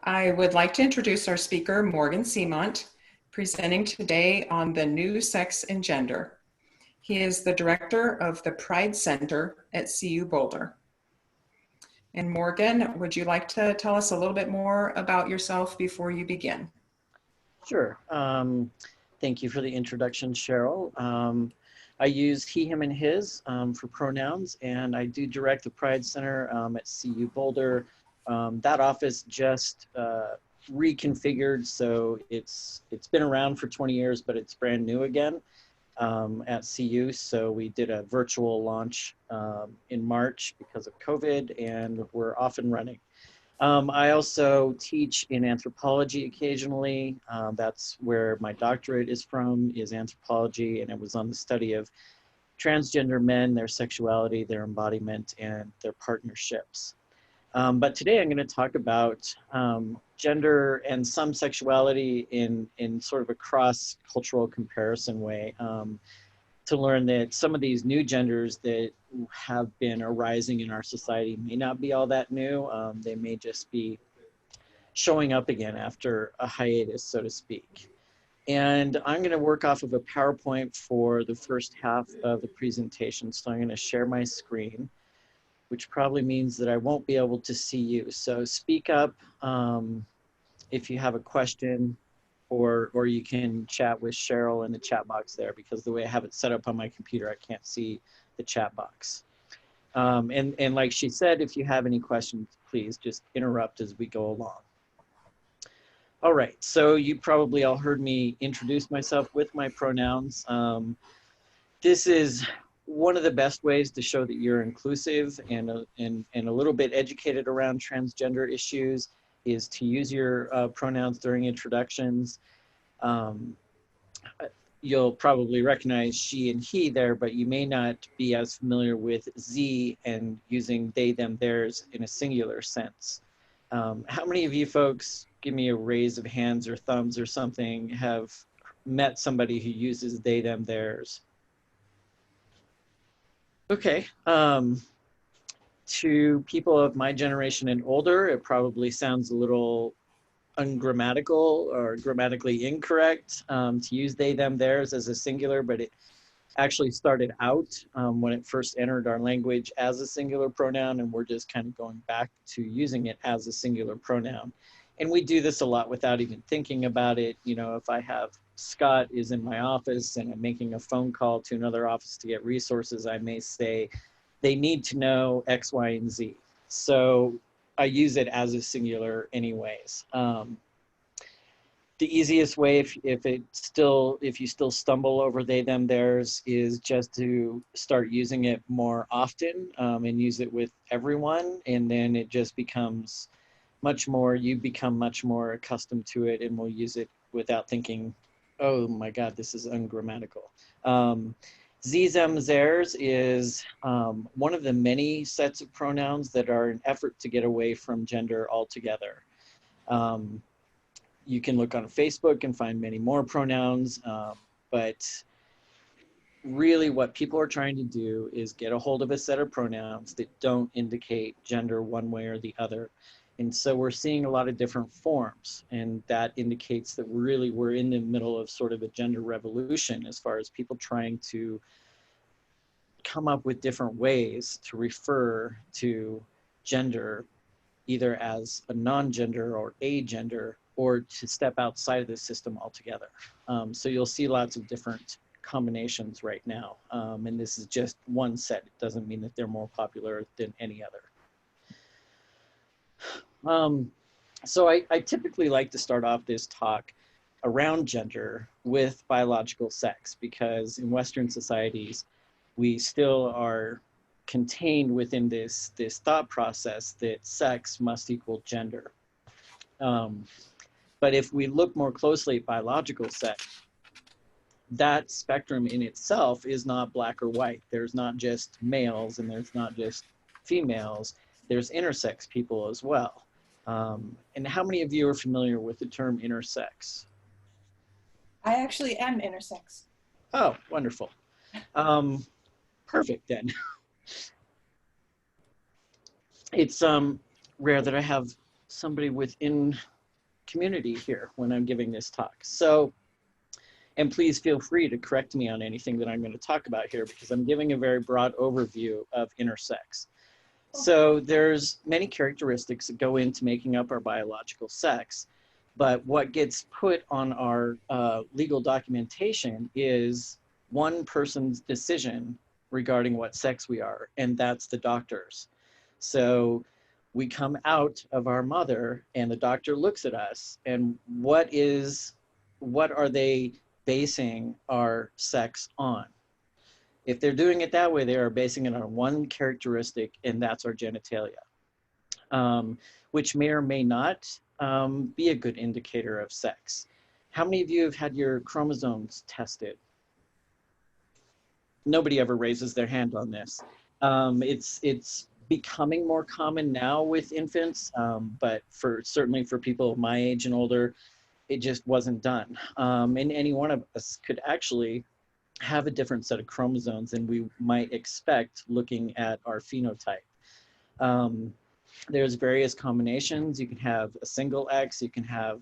I would like to introduce our speaker, Morgan Seamont, presenting today on the new sex and gender. He is the director of the Pride Center at CU Boulder. And Morgan, would you like to tell us a little bit more about yourself before you begin? Sure. Thank you for the introduction, Cheryl. I use he, him, and his for pronouns, and I do direct the Pride Center at CU Boulder. That office just reconfigured, so it's been around for 20 years, but it's brand new again at CU. So we did a virtual launch in March because of COVID, and we're off and running. I also teach in anthropology occasionally. That's where my doctorate is from, is anthropology, and it was on the study of transgender men, their sexuality, their embodiment, and their partnerships. But today I'm going to talk about gender and some sexuality in sort of a cross-cultural comparison way, to learn that some of these new genders that have been arising in our society may not be all that new. They may just be showing up again after a hiatus, so to speak. And I'm going to work off of a PowerPoint for the first half of the presentation. So I'm going to share my screen, which probably means that I won't be able to see you. So speak up if you have a question, or you can chat with Cheryl in the chat box there, because the way I have it set up on my computer, I can't see the chat box. And like she said, if you have any questions, please just interrupt as we go along. All right, so you probably all heard me introduce myself with my pronouns. This is one of the best ways to show that you're inclusive and a little bit educated around transgender issues is to use your pronouns during introductions. You'll probably recognize she and he there, but you may not be as familiar with Z and using they, them, theirs in a singular sense. How many of you folks, give me a raise of hands or thumbs or something, have met somebody who uses they, them, theirs? Okay. To people of my generation and older, it probably sounds a little ungrammatical or grammatically incorrect to use they, them, theirs as a singular, but it actually started out when it first entered our language as a singular pronoun, and we're just kind of going back to using it as a singular pronoun. And we do this a lot without even thinking about it. You know, if I have Scott is in my office and I'm making a phone call to another office to get resources, I may say, they need to know X, Y, and Z. So I use it as a singular anyways. The easiest way, if you still stumble over they, them, theirs, is just to start using it more often and use it with everyone. And then it just becomes much more, you become much more accustomed to it and will use it without thinking, oh my God, this is ungrammatical. Ze, them, theirs is one of the many sets of pronouns that are an effort to get away from gender altogether. You can look on Facebook and find many more pronouns, but really what people are trying to do is get a hold of a set of pronouns that don't indicate gender one way or the other. And so we're seeing a lot of different forms, and that indicates that really we're in the middle of sort of a gender revolution as far as people trying to come up with different ways to refer to gender, either as a non-gender or a gender, or to step outside of the system altogether. So you'll see lots of different combinations right now. And this is just one set. It doesn't mean that they're more popular than any other. So I typically like to start off this talk around gender with biological sex, because in Western societies, we still are contained within this thought process that sex must equal gender. But if we look more closely at biological sex, that spectrum in itself is not black or white. There's not just males and there's not just females. There's intersex people as well. And how many of you are familiar with the term intersex? I actually am intersex. Oh, wonderful. Perfect then. It's rare that I have somebody within community here when I'm giving this talk. So, and please feel free to correct me on anything that I'm going to talk about here, because I'm giving a very broad overview of intersex. So there's many characteristics that go into making up our biological sex, but what gets put on our legal documentation is one person's decision regarding what sex we are, and that's the doctor's. So we come out of our mother and the doctor looks at us, and what are they basing our sex on? If they're doing it that way, they are basing it on one characteristic, and that's our genitalia, which may or may not be a good indicator of sex. How many of you have had your chromosomes tested? Nobody ever raises their hand on this. It's becoming more common now with infants, but certainly for people my age and older, it just wasn't done. And any one of us could actually have a different set of chromosomes than we might expect looking at our phenotype. There's various combinations. You can have a single X, you can have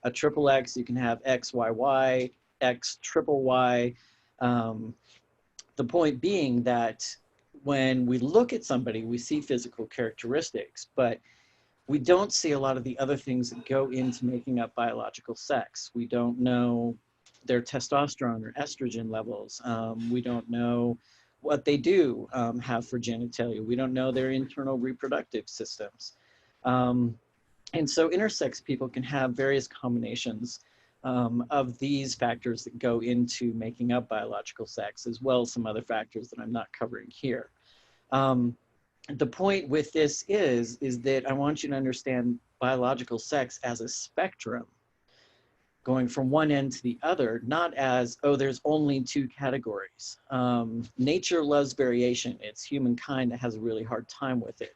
a triple X, you can have XYY, X triple Y. The point being that when we look at somebody, we see physical characteristics, but we don't see a lot of the other things that go into making up biological sex. We don't know their testosterone or estrogen levels. We don't know what they do have for genitalia. We don't know their internal reproductive systems. And so intersex people can have various combinations of these factors that go into making up biological sex, as well as some other factors that I'm not covering here. The point with this is that I want you to understand biological sex as a spectrum, going from one end to the other, not as, oh, there's only two categories. Nature loves variation. It's humankind that has a really hard time with it.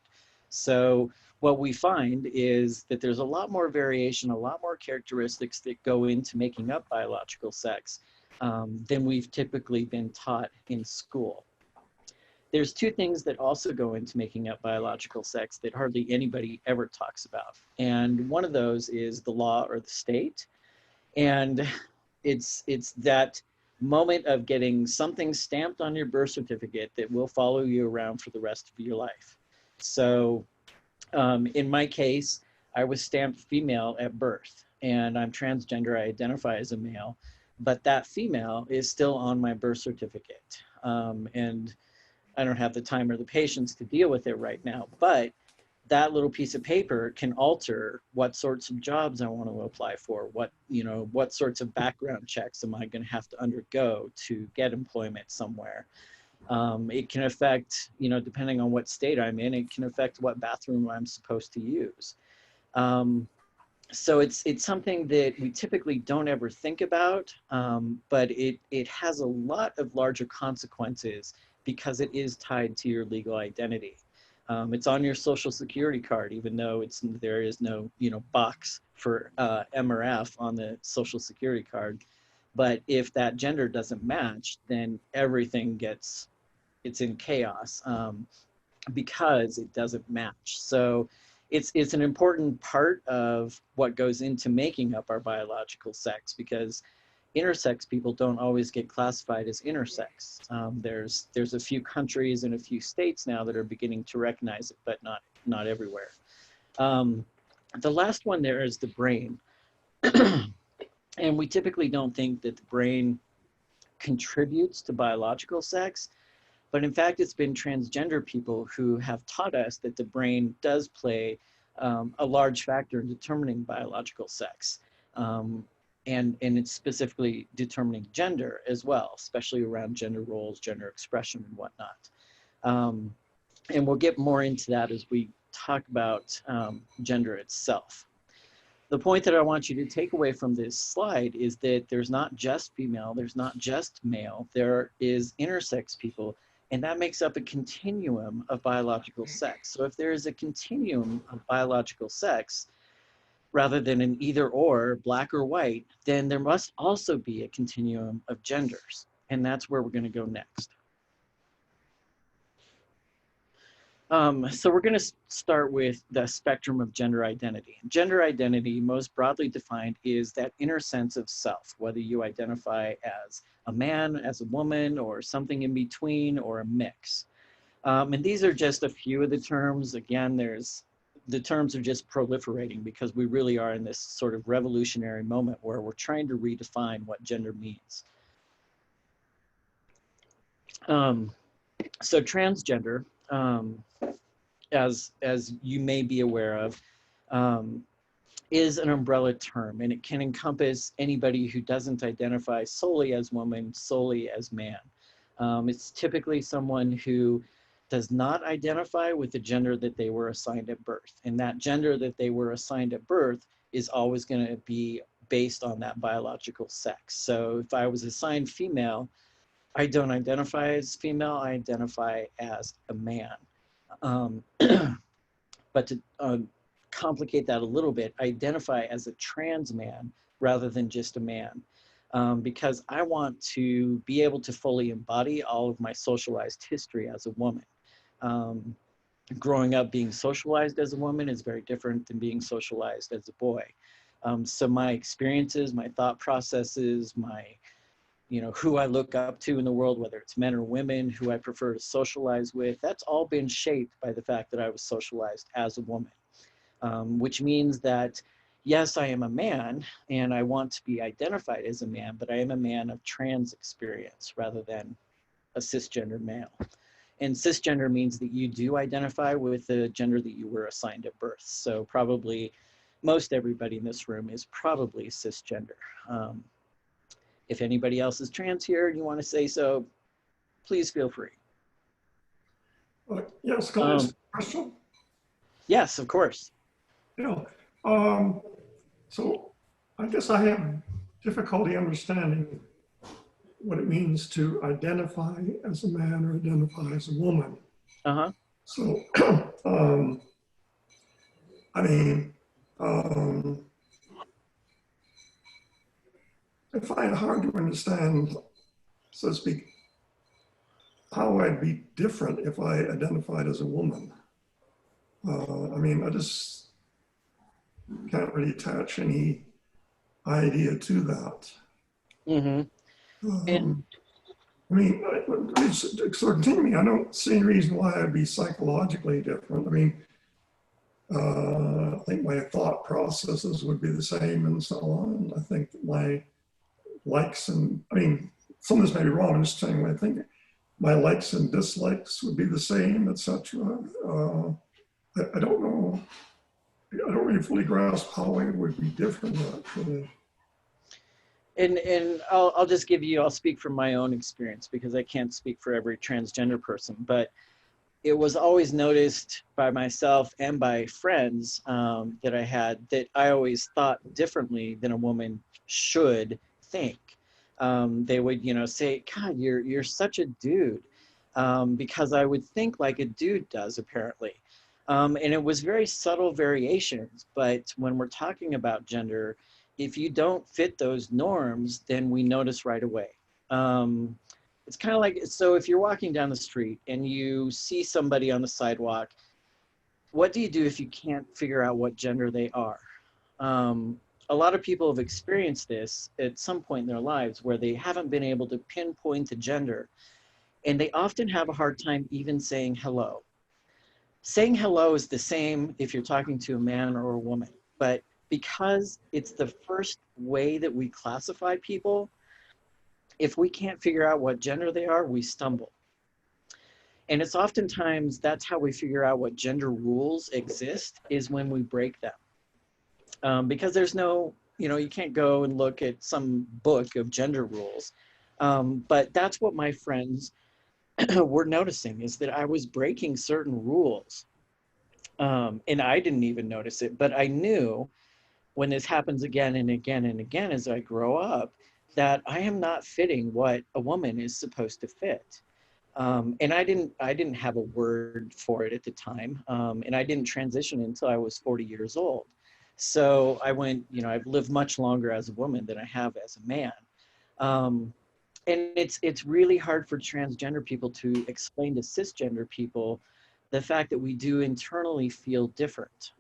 So what we find is that there's a lot more variation, a lot more characteristics that go into making up biological sex than we've typically been taught in school. There's two things that also go into making up biological sex that hardly anybody ever talks about. And one of those is the law or the state. And it's that moment of getting something stamped on your birth certificate that will follow you around for the rest of your life. So in my case, I was stamped female at birth, and I'm transgender. I identify as a male, but that female is still on my birth certificate. And I don't have the time or the patience to deal with it right now, but that little piece of paper can alter what sorts of jobs I want to apply for, what sorts of background checks am I going to have to undergo to get employment somewhere. It can affect, depending on what state I'm in, it can affect what bathroom I'm supposed to use. So it's something that we typically don't ever think about, but it has a lot of larger consequences because it is tied to your legal identity. It's on your social security card, even though there is no box for M or F on the social security card. But if that gender doesn't match, then everything it's in chaos because it doesn't match. So it's an important part of what goes into making up our biological sex, because intersex people don't always get classified as intersex. There's a few countries and a few states now that are beginning to recognize it, but not everywhere. The last one there is the brain. And we typically don't think that the brain contributes to biological sex, but in fact, it's been transgender people who have taught us that the brain does play a large factor in determining biological sex. And it's specifically determining gender as well, especially around gender roles, gender expression, and whatnot. And we'll get more into that as we talk about gender itself. The point that I want you to take away from this slide is that there's not just female, there's not just male, there is intersex people, and that makes up a continuum of biological sex. So if there is a continuum of biological sex, rather than an either or, black or white, then there must also be a continuum of genders. And that's where we're going to go next. So we're going to start with the spectrum of gender identity. Gender identity, most broadly defined, is that inner sense of self, whether you identify as a man, as a woman, or something in between, or a mix. And these are just a few of the terms. Again, the terms are just proliferating because we really are in this sort of revolutionary moment where we're trying to redefine what gender means. So transgender, as you may be aware of, is an umbrella term, and it can encompass anybody who doesn't identify solely as woman, solely as man. It's typically someone who does not identify with the gender that they were assigned at birth, and that gender that they were assigned at birth is always going to be based on that biological sex. So if I was assigned female, I don't identify as female, I identify as a man. But to complicate that a little bit, I identify as a trans man rather than just a man, because I want to be able to fully embody all of my socialized history as a woman. Growing up being socialized as a woman is very different than being socialized as a boy. So my experiences, my thought processes, who I look up to in the world, whether it's men or women, who I prefer to socialize with, that's all been shaped by the fact that I was socialized as a woman, which means that, yes, I am a man and I want to be identified as a man, but I am a man of trans experience rather than a cisgender male. And cisgender means that you do identify with the gender that you were assigned at birth. So probably most everybody in this room is probably cisgender. If anybody else is trans here and you want to say so, please feel free. Yes, can I ask a question? Yes, of course. Yeah. So I guess I have difficulty understanding what it means to identify as a man or identify as a woman. Uh-huh. So, I mean, I find it hard to understand, so to speak, how I'd be different if I identified as a woman. I mean, I just can't really attach any idea to that. Mm-hmm. I mean, so continue, I don't see any reason why I'd be psychologically different. I mean, I think my thought processes would be the same and so on. I think that my likes and, I mean, some of this may be wrong, I'm just saying what I think. My likes and dislikes would be the same, etc. I don't know. I don't really fully grasp how it would be different. Actually. And I'll just I'll speak from my own experience because I can't speak for every transgender person, but it was always noticed by myself and by friends that I had that I always thought differently than a woman should think. They would, say, God, you're such a dude, because I would think like a dude does, apparently. And it was very subtle variations, but when we're talking about gender, if you don't fit those norms, then we notice right away. It's kind of like, so if you're walking down the street and you see somebody on the sidewalk, what do you do if you can't figure out what gender they are? A lot of people have experienced this at some point in their lives where they haven't been able to pinpoint the gender, and they often have a hard time even saying hello. Saying hello is the same if you're talking to a man or a woman, but because it's the first way that we classify people, if we can't figure out what gender they are, we stumble. And it's oftentimes that's how we figure out what gender rules exist, is when we break them. Because there's no, you can't go and look at some book of gender rules. But that's what my friends were noticing, is that I was breaking certain rules. And I didn't even notice it, but I knew when this happens again and again and again as I grow up, that I am not fitting what a woman is supposed to fit. And I didn't have a word for it at the time. And I didn't transition until I was 40 years old. So I went, I've lived much longer as a woman than I have as a man. And it's really hard for transgender people to explain to cisgender people the fact that we do internally feel different,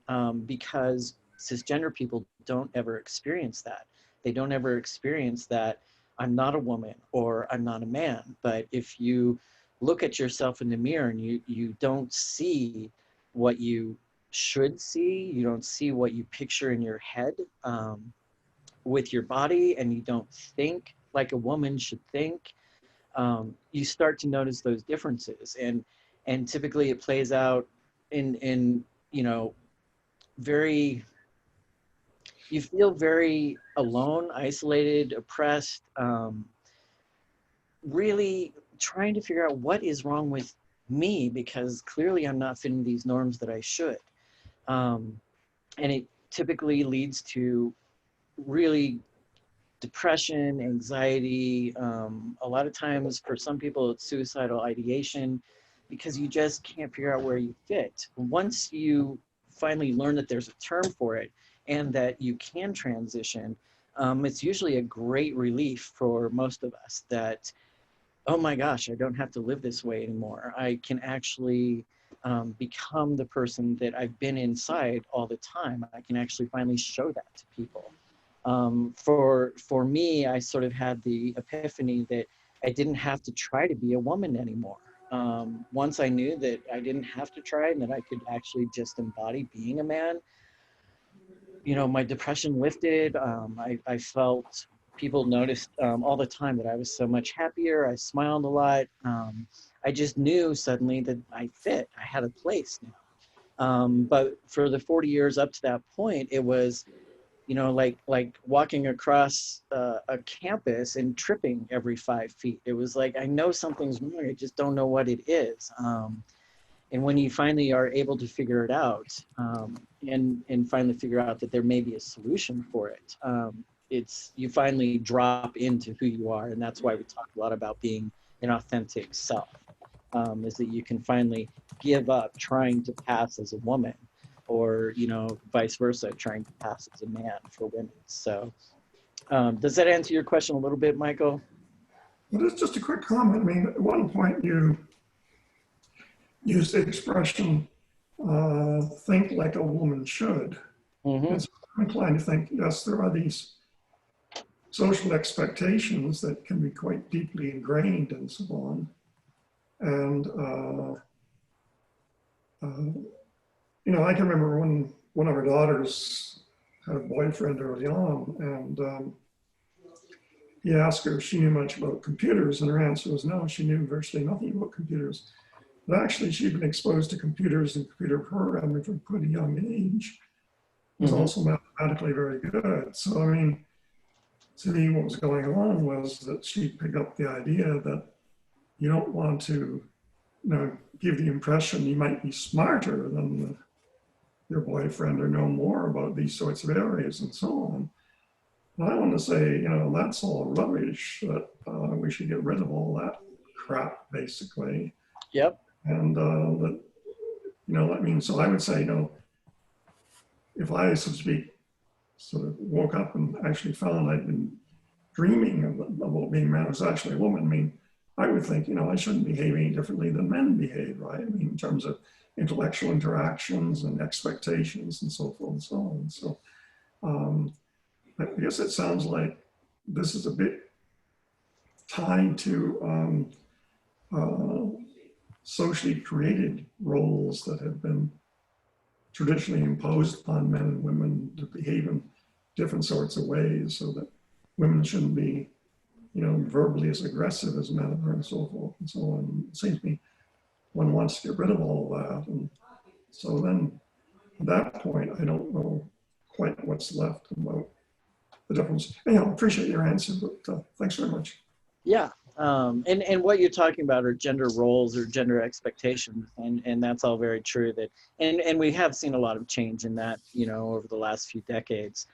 because cisgender people don't ever experience that. They don't ever experience that I'm not a woman or I'm not a man. But if you look at yourself in the mirror and you don't see what you should see, you don't see what you picture in your head with your body, and you don't think like a woman should think, you start to notice those differences. And typically it plays out in you know, very, you feel very alone, isolated, oppressed, really trying to figure out what is wrong with me, because clearly I'm not fitting these norms that I should. And it typically leads to really depression, anxiety, a lot of times for some people it's suicidal ideation, because you just can't figure out where you fit. Once you finally learn that there's a term for it and that you can transition, it's usually a great relief for most of us that, oh my gosh, I don't have to live this way anymore. I can actually become the person that I've been inside all the time. I can actually finally show that to people. For me, I sort of had the epiphany that I didn't have to try to be a woman anymore. Once I knew that I didn't have to try and that I could actually just embody being a man, you know, my depression lifted. I felt people noticed all the time that I was so much happier. I smiled a lot. I just knew suddenly that I fit. I had a place now. But for the 40 years up to that point, it was, you know, like walking across a campus and tripping every 5 feet. It was like, I know something's wrong, I just don't know what it is. And when you finally are able to figure it out, and finally figure out that there may be a solution for it, it's, you finally drop into who you are. And that's why we talk a lot about being an authentic self, is that you can finally give up trying to pass as a woman, or, you know, vice versa, trying to pass as a man for women. So does that answer your question a little bit, Michael? Well, it's just a quick comment. I mean, at one point you used the expression, think like a woman should. Mm-hmm. And so I'm inclined to think, yes, there are these social expectations that can be quite deeply ingrained and so on. And, you know, I can remember when one of our daughters had a boyfriend early on, and he asked her if she knew much about computers, and her answer was no, she knew virtually nothing about computers. But actually, she'd been exposed to computers and computer programming from quite a young age. Was Mm-hmm. also mathematically very good. So, I mean, to me, what was going on was that she picked up the idea that you don't want to, you know, give the impression you might be smarter than your boyfriend or know more about these sorts of areas and so on. And I want to say, you know, that's all rubbish, that we should get rid of all that crap, basically. Yep. And that, you know, I mean, so I would say, you know, if I, so to speak, sort of woke up and actually found I'd been dreaming about being a man, I was actually a woman, I mean, I would think, you know, I shouldn't behave any differently than men behave, right? I mean, in terms of intellectual interactions and expectations and so forth and so on. So I guess it sounds like this is a bit tied to socially created roles that have been traditionally imposed upon men and women to behave in different sorts of ways, so that women shouldn't be, you know, verbally as aggressive as men are and so forth and so on. It seems to me one wants to get rid of all of that. And so then at that point, I don't know quite what's left about the difference. Anyhow, appreciate your answer, but thanks very much. Yeah. And what you're talking about are gender roles or gender expectations, and that's all very true. That and we have seen a lot of change in that, you know, over the last few decades.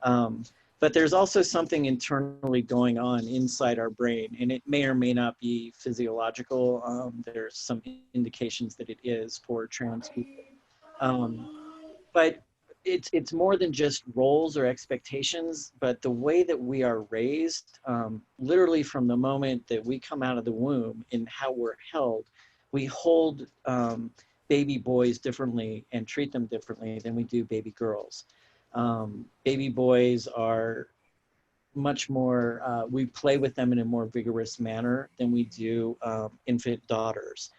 But there's also something internally going on inside our brain, and it may or may not be physiological. There's some indications that it is for trans people, but it's more than just roles or expectations, but the way that we are raised, literally from the moment that we come out of the womb and how we're held, we hold baby boys differently and treat them differently than we do baby girls. Baby boys are much more, we play with them in a more vigorous manner than we do infant daughters.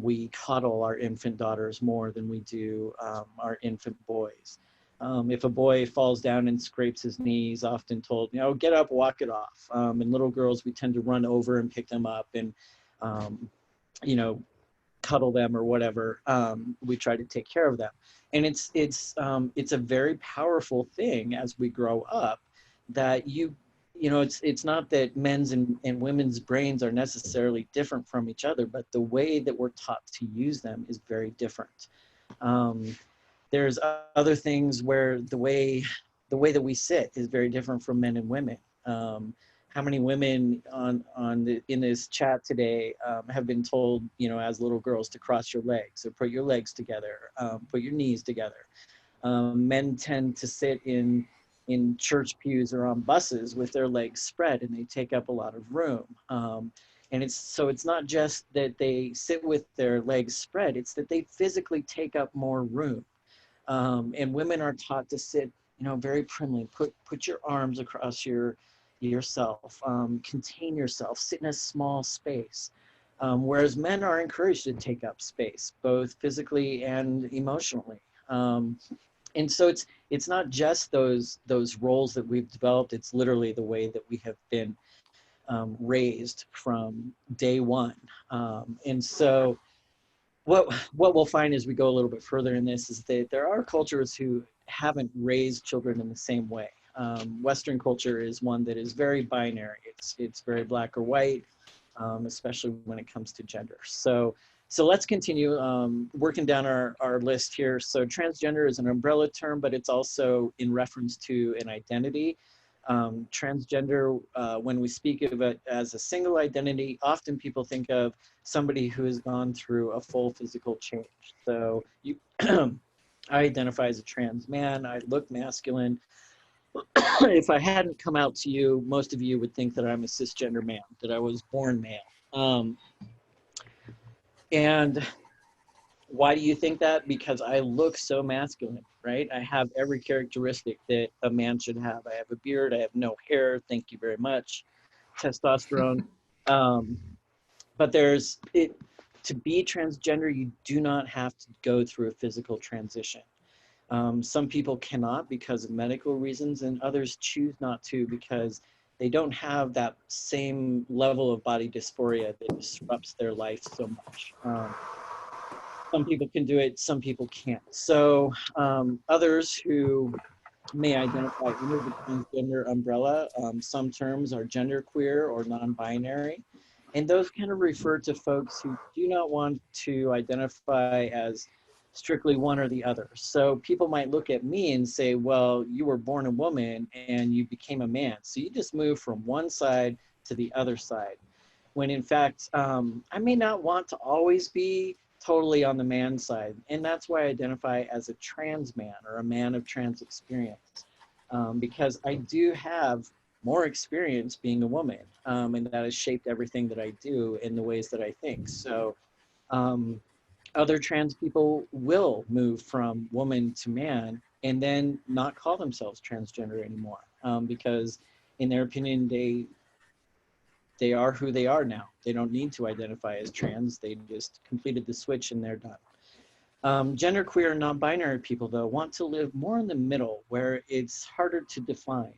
We coddle our infant daughters more than we do our infant boys. If a boy falls down and scrapes his knee, he's often told, you know, get up, walk it off. And little girls, we tend to run over and pick them up and, you know, cuddle them or whatever. We try to take care of them. And it's a very powerful thing as we grow up, that you know, it's not that men's and women's brains are necessarily different from each other, but the way that we're taught to use them is very different. There's other things where the way that we sit is very different from men and women. How many women in this chat today have been told, you know, as little girls, to cross your legs or put your legs together, put your knees together? Men tend to sit in church pews or on buses with their legs spread, and they take up a lot of room. And it's not just that they sit with their legs spread, it's that they physically take up more room. And women are taught to sit, you know, very primly, put your arms across yourself, contain yourself, sit in a small space. Whereas men are encouraged to take up space, both physically and emotionally. And so it's not just those roles that we've developed, it's literally the way that we have been raised from day one. And so what we'll find as we go a little bit further in this is that there are cultures who haven't raised children in the same way. Western culture is one that is very binary. It's very black or white, especially when it comes to gender. So let's continue working down our list here. So transgender is an umbrella term, but it's also in reference to an identity. Transgender, when we speak of it as a single identity, often people think of somebody who has gone through a full physical change. So I identify as a trans man, I look masculine. If I hadn't come out to you, most of you would think that I'm a cisgender man, that I was born male. And why do you think that? Because I look so masculine, right? I have every characteristic that a man should have. I have a beard, I have no hair, thank you very much. Testosterone. But to be transgender, you do not have to go through a physical transition. Some people cannot because of medical reasons, and others choose not to because they don't have that same level of body dysphoria that disrupts their life so much. Some people can do it, some people can't. So others who may identify under the transgender umbrella, some terms are genderqueer or non-binary. And those kind of refer to folks who do not want to identify as strictly one or the other. So people might look at me and say, well, you were born a woman and you became a man. So you just moved from one side to the other side. When in fact, I may not want to always be totally on the man side. And that's why I identify as a trans man or a man of trans experience. Because I do have more experience being a woman, and that has shaped everything that I do in the ways that I think. So other trans people will move from woman to man and then not call themselves transgender anymore, because in their opinion, they are who they are now. They don't need to identify as trans. They just completed the switch and they're done. Genderqueer and non-binary people, though, want to live more in the middle where it's harder to define.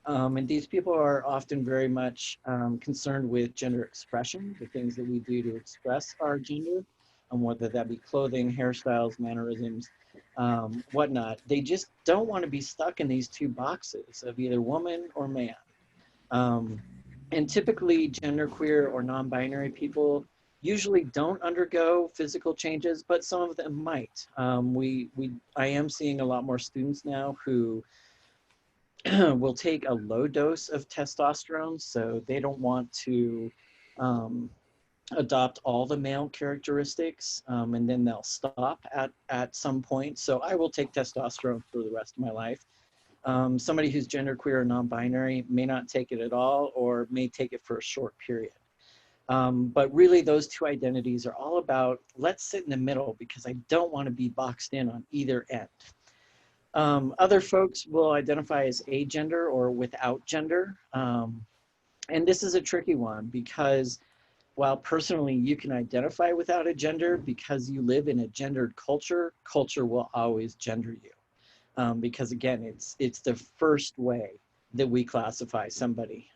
And these people are often very much concerned with gender expression, the things that we do to express our gender, whether that be clothing, hairstyles, mannerisms, whatnot. They just don't want to be stuck in these two boxes of either woman or man. And typically genderqueer or non-binary people usually don't undergo physical changes, but some of them might. I am seeing a lot more students now who will take a low dose of testosterone, so they don't want to adopt all the male characteristics, and then they'll stop at some point. So I will take testosterone for the rest of my life. Somebody who's genderqueer or non-binary may not take it at all, or may take it for a short period. But really those two identities are all about, let's sit in the middle because I don't want to be boxed in on either end. Other folks will identify as agender or without gender. And this is a tricky one because while personally you can identify without a gender, because you live in a gendered culture, culture will always gender you. Because again, it's the first way that we classify somebody.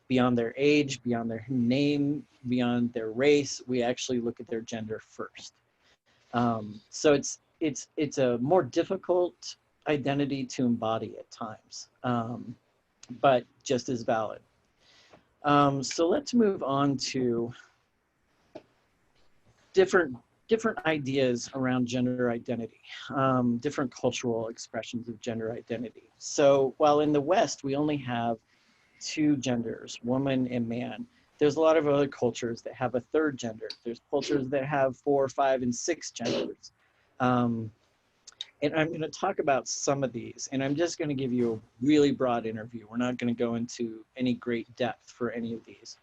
Beyond their age, beyond their name, beyond their race, we actually look at their gender first. So it's a more difficult identity to embody at times, but just as valid. So let's move on to different ideas around gender identity, different cultural expressions of gender identity. So while in the West, we only have two genders, woman and man, there's a lot of other cultures that have a third gender. There's cultures that have 4, 5, and 6 genders. And I'm going to talk about some of these, and I'm just going to give you a really broad interview. We're not going to go into any great depth for any of these.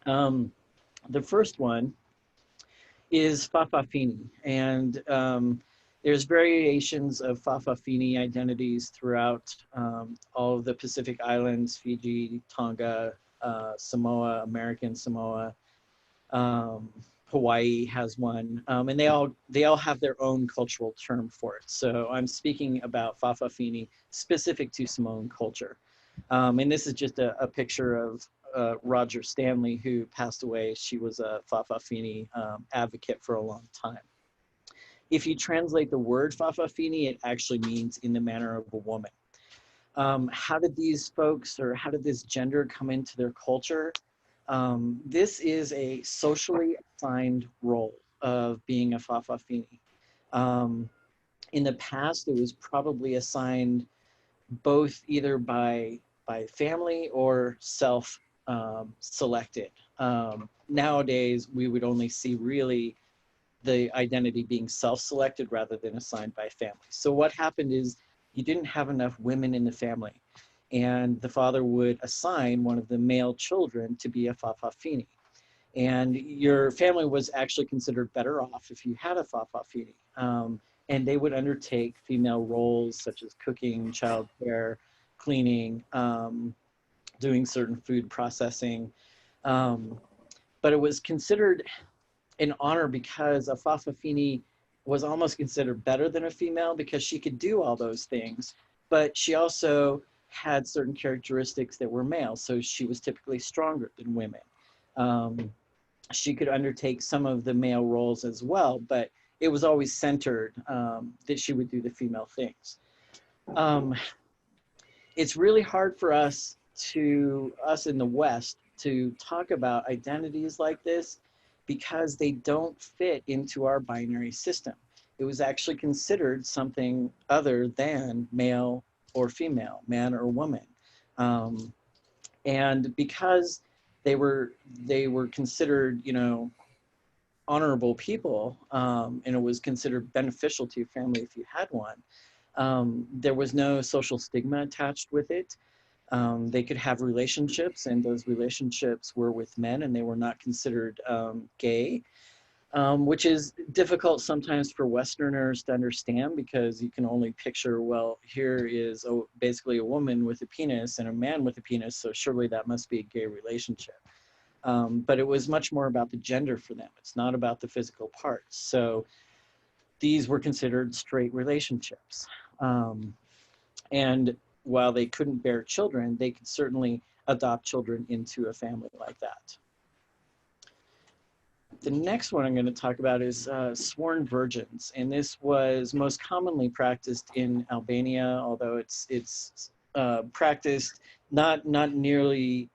The first one is Fa'afafine, and there's variations of Fa'afafine identities throughout all of the Pacific Islands, Fiji, Tonga, Samoa, American Samoa. Hawaii has one, and they all have their own cultural term for it. So I'm speaking about Fa'afafine specific to Samoan culture. And this is just a picture of Roger Stanley, who passed away. She was a Fa'afafine advocate for a long time. If you translate the word Fa'afafine, it actually means in the manner of a woman. How did these folks, or how did this gender come into their culture? This is a socially assigned role of being a Fa'afafine. In the past, it was probably assigned both either by family or self-selected. Nowadays, we would only see really the identity being self-selected rather than assigned by family. So what happened is you didn't have enough women in the family, and the father would assign one of the male children to be a Fa'afafine. And your family was actually considered better off if you had a Fa'afafine. And they would undertake female roles such as cooking, childcare, cleaning, doing certain food processing. But it was considered an honor because a Fa'afafine was almost considered better than a female because she could do all those things, but she also had certain characteristics that were male. So she was typically stronger than women. She could undertake some of the male roles as well, but it was always centered that she would do the female things. It's really hard for us in the West to talk about identities like this because they don't fit into our binary system. It was actually considered something other than male or female, man or woman. And because they were considered, you know, honorable people, and it was considered beneficial to your family if you had one, there was no social stigma attached with it. They could have relationships, and those relationships were with men, and they were not considered gay, which is difficult sometimes for Westerners to understand because you can only picture, well, here is basically a woman with a penis and a man with a penis, so surely that must be a gay relationship. But it was much more about the gender for them. It's not about the physical parts. So these were considered straight relationships. And while they couldn't bear children, they could certainly adopt children into a family like that. The next one I'm going to talk about is sworn virgins, and this was most commonly practiced in Albania, although it's practiced not nearly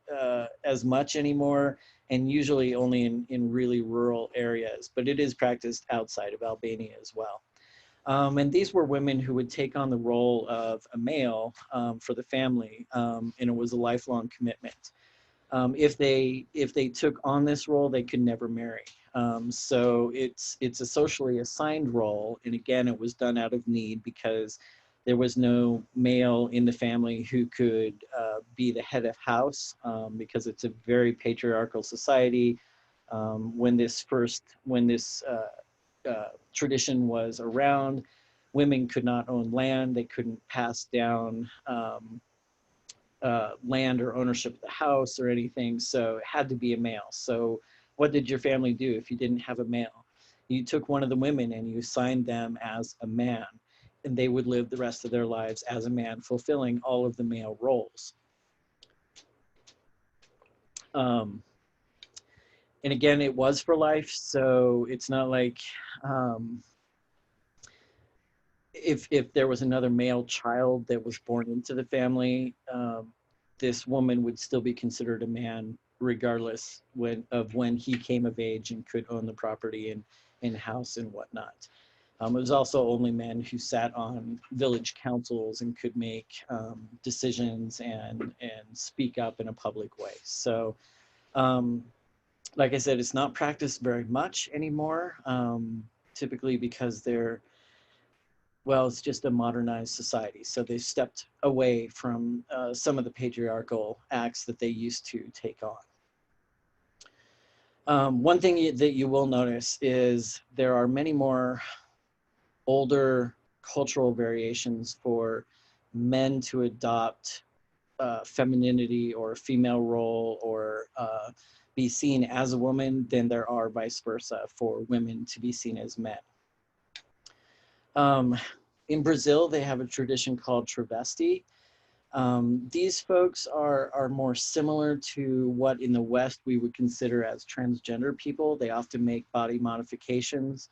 as much anymore, and usually only in really rural areas, but it is practiced outside of Albania as well. And these were women who would take on the role of a male for the family, and it was a lifelong commitment. If they took on this role, they could never marry. So it's a socially assigned role, and again, it was done out of need because There was no male in the family who could be the head of house because it's a very patriarchal society. When this tradition was around, women could not own land. They couldn't pass down land or ownership of the house or anything. So it had to be a male. So what did your family do if you didn't have a male? You took one of the women and you assigned them as a man, and they would live the rest of their lives as a man, fulfilling all of the male roles. And again, it was for life, so it's not like if there was another male child that was born into the family, this woman would still be considered a man regardless of when he came of age and could own the property and house and whatnot. It was also only men who sat on village councils and could make decisions and speak up in a public way. So, like I said, it's not practiced very much anymore, typically because it's just a modernized society. So they stepped away from some of the patriarchal acts that they used to take on. One thing that you will notice is there are many more older cultural variations for men to adopt femininity or a female role or be seen as a woman than there are vice versa for women to be seen as men. In Brazil, they have a tradition called travesti. These folks are more similar to what in the West we would consider as transgender people. They often make body modifications.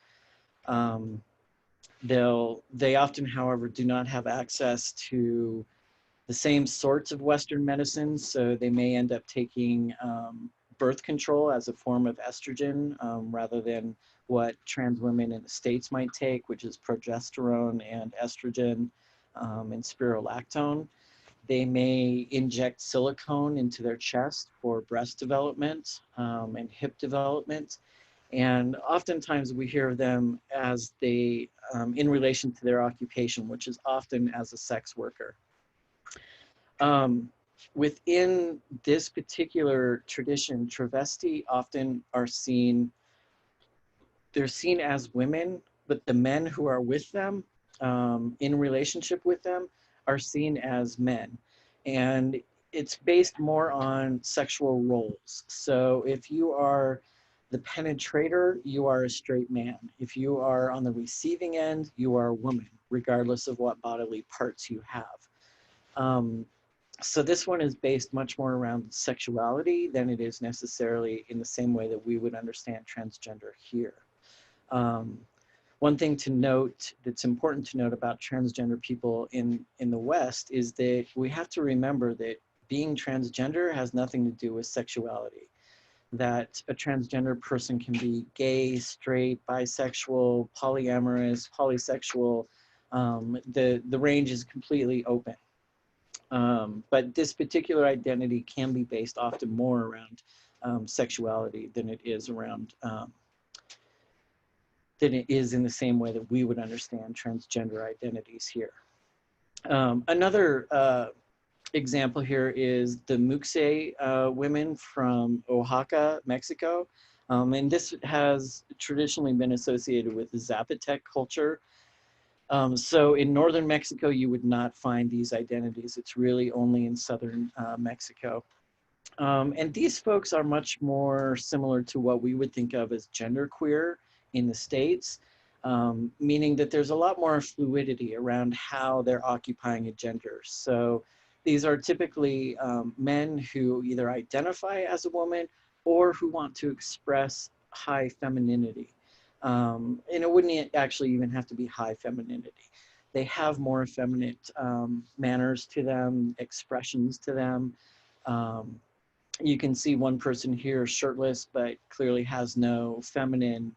They often, however, do not have access to the same sorts of Western medicines, so they may end up taking birth control as a form of estrogen rather than what trans women in the States might take, which is progesterone and estrogen and spirulactone. They may inject silicone into their chest for breast development and hip development. And oftentimes we hear of them as in relation to their occupation, which is often as a sex worker. Within this particular tradition, travesti often they're seen as women, but the men who are with them, in relationship with them, are seen as men. And it's based more on sexual roles. So if you are the penetrator, you are a straight man. If you are on the receiving end, you are a woman, regardless of what bodily parts you have. So this one is based much more around sexuality than it is necessarily in the same way that we would understand transgender here. One thing to note that's important to note about transgender people in the West is that we have to remember that being transgender has nothing to do with sexuality. That a transgender person can be gay, straight, bisexual, polyamorous, polysexual. The range is completely open. But this particular identity can be based often more around sexuality than it is around than it is in the same way that we would understand transgender identities here. Another example here is the Muxe women from Oaxaca, Mexico. And this has traditionally been associated with the Zapotec culture. So in northern Mexico, you would not find these identities. It's really only in southern Mexico. And these folks are much more similar to what we would think of as genderqueer in the States, meaning that there's a lot more fluidity around how they're occupying a gender. So these are typically men who either identify as a woman or who want to express high femininity. And it wouldn't actually even have to be high femininity. They have more effeminate manners to them, expressions to them. You can see one person here shirtless, but clearly has no feminine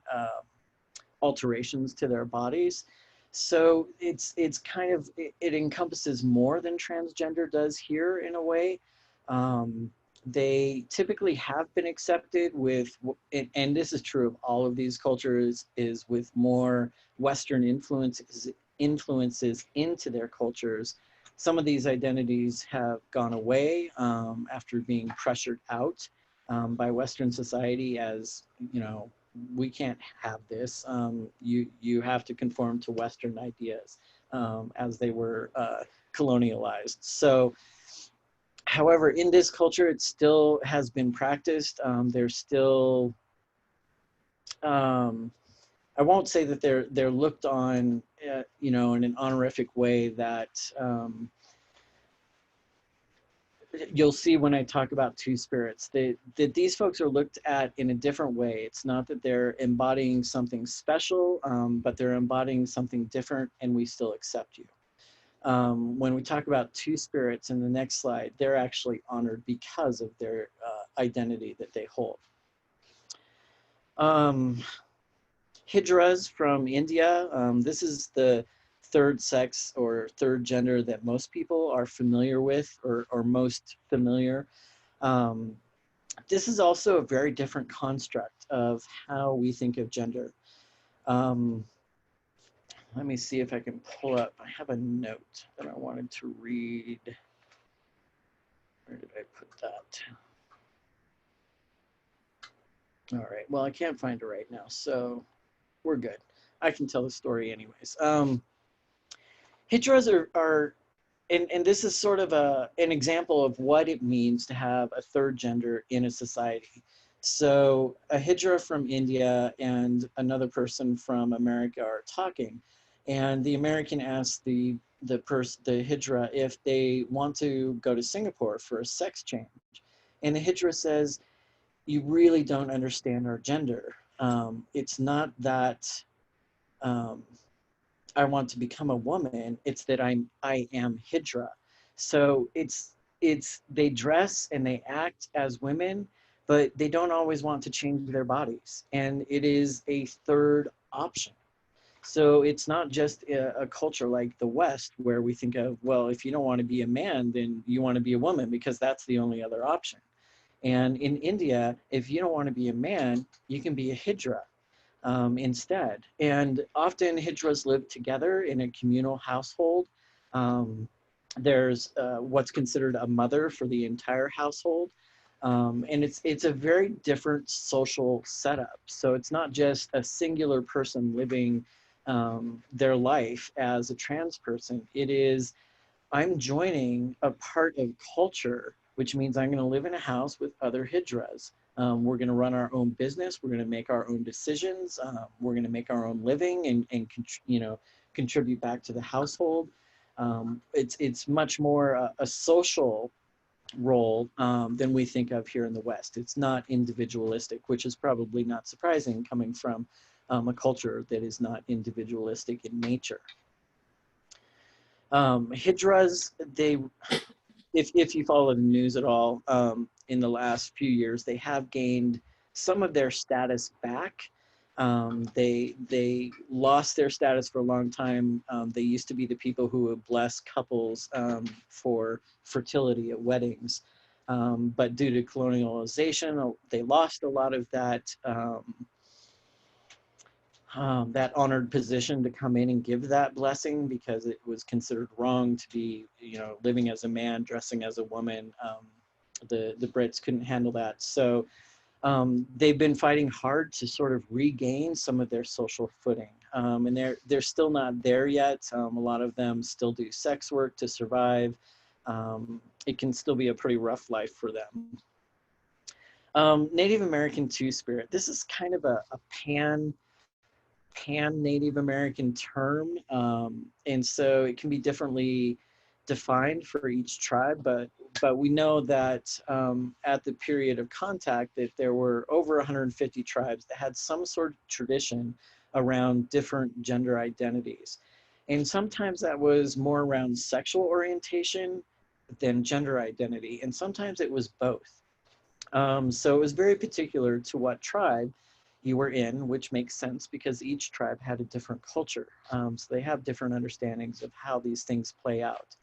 alterations to their bodies. So it's kind of, it encompasses more than transgender does here in a way. They typically have been accepted with, and this is true of all of these cultures, is with more Western influences influences into their cultures. Some of these identities have gone away after being pressured out by Western society as, you know, we can't have this. You have to conform to Western ideas as they were colonialized. So, however, in this culture, it still has been practiced. There's still, I won't say that they're looked on, you know, in an honorific way that you'll see when I talk about two spirits. That these folks are looked at in a different way. It's not that they're embodying something special, but they're embodying something different, and we still accept you. When we talk about two spirits in the next slide, they're actually honored because of their identity that they hold. Hijras from India. This is the third sex or third gender that most people are familiar with or most familiar. This is also a very different construct of how we think of gender. Let me see if I can pull up. I have a note that I wanted to read. Where did I put that? All right, well, I can't find it right now, so we're good. I can tell the story anyways. Hijras are and this is sort of an example of what it means to have a third gender in a society. So a Hijra from India and another person from America are talking, and the American asks the Hijra if they want to go to Singapore for a sex change. And the Hijra says, you really don't understand our gender. It's not that I want to become a woman, it's that I am Hijra. So it's they dress and they act as women, but they don't always want to change their bodies. And it is a third option. So it's not just a culture like the West where we think of, well, if you don't want to be a man, then you want to be a woman because that's the only other option. And in India, if you don't want to be a man, you can be a Hijra instead. And often Hijras live together in a communal household. There's what's considered a mother for the entire household. And it's a very different social setup. So it's not just a singular person living their life as a trans person. It is, I'm joining a part of culture, which means I'm going to live in a house with other Hijras. We're going to run our own business. We're going to make our own decisions. We're going to make our own living and you know, contribute back to the household. It's much more a social role than we think of here in the West. It's not individualistic, which is probably not surprising coming from a culture that is not individualistic in nature. Hijras, if you follow the news at all, in the last few years, they have gained some of their status back. They lost their status for a long time. They used to be the people who would bless couples for fertility at weddings. But due to colonialization, they lost a lot of that that honored position to come in and give that blessing because it was considered wrong to be, you know, living as a man, dressing as a woman. The Brits couldn't handle that. So they've been fighting hard to sort of regain some of their social footing. And they're still not there yet. A lot of them still do sex work to survive. It can still be a pretty rough life for them. Native American Two-Spirit. This is kind of a pan-Native American term. And so it can be differently defined for each tribe, but we know that at the period of contact that there were over 150 tribes that had some sort of tradition around different gender identities. And sometimes that was more around sexual orientation than gender identity, and sometimes it was both. So it was very particular to what tribe you were in, which makes sense because each tribe had a different culture. So they have different understandings of how these things play out.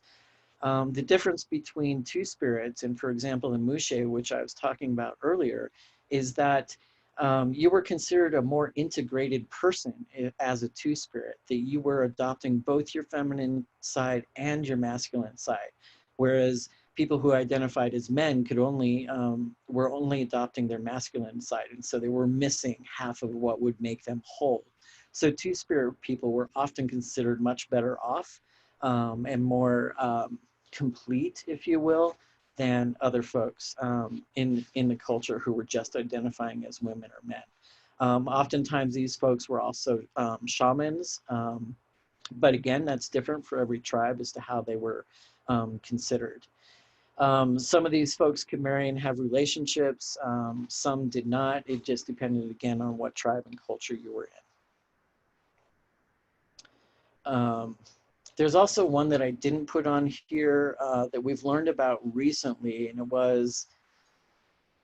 The difference between two spirits and, for example, the Mushe, which I was talking about earlier, is that you were considered a more integrated person as a two-spirit, that you were adopting both your feminine side and your masculine side. Whereas people who identified as men could only, were only adopting their masculine side. And so they were missing half of what would make them whole. So two-spirit people were often considered much better off and more complete, if you will, than other folks in the culture who were just identifying as women or men. Oftentimes these folks were also shamans, but again, that's different for every tribe as to how they were considered. Some of these folks could marry and have relationships, some did not. It just depended again on what tribe and culture you were in. There's also one that I didn't put on here that we've learned about recently, and it was,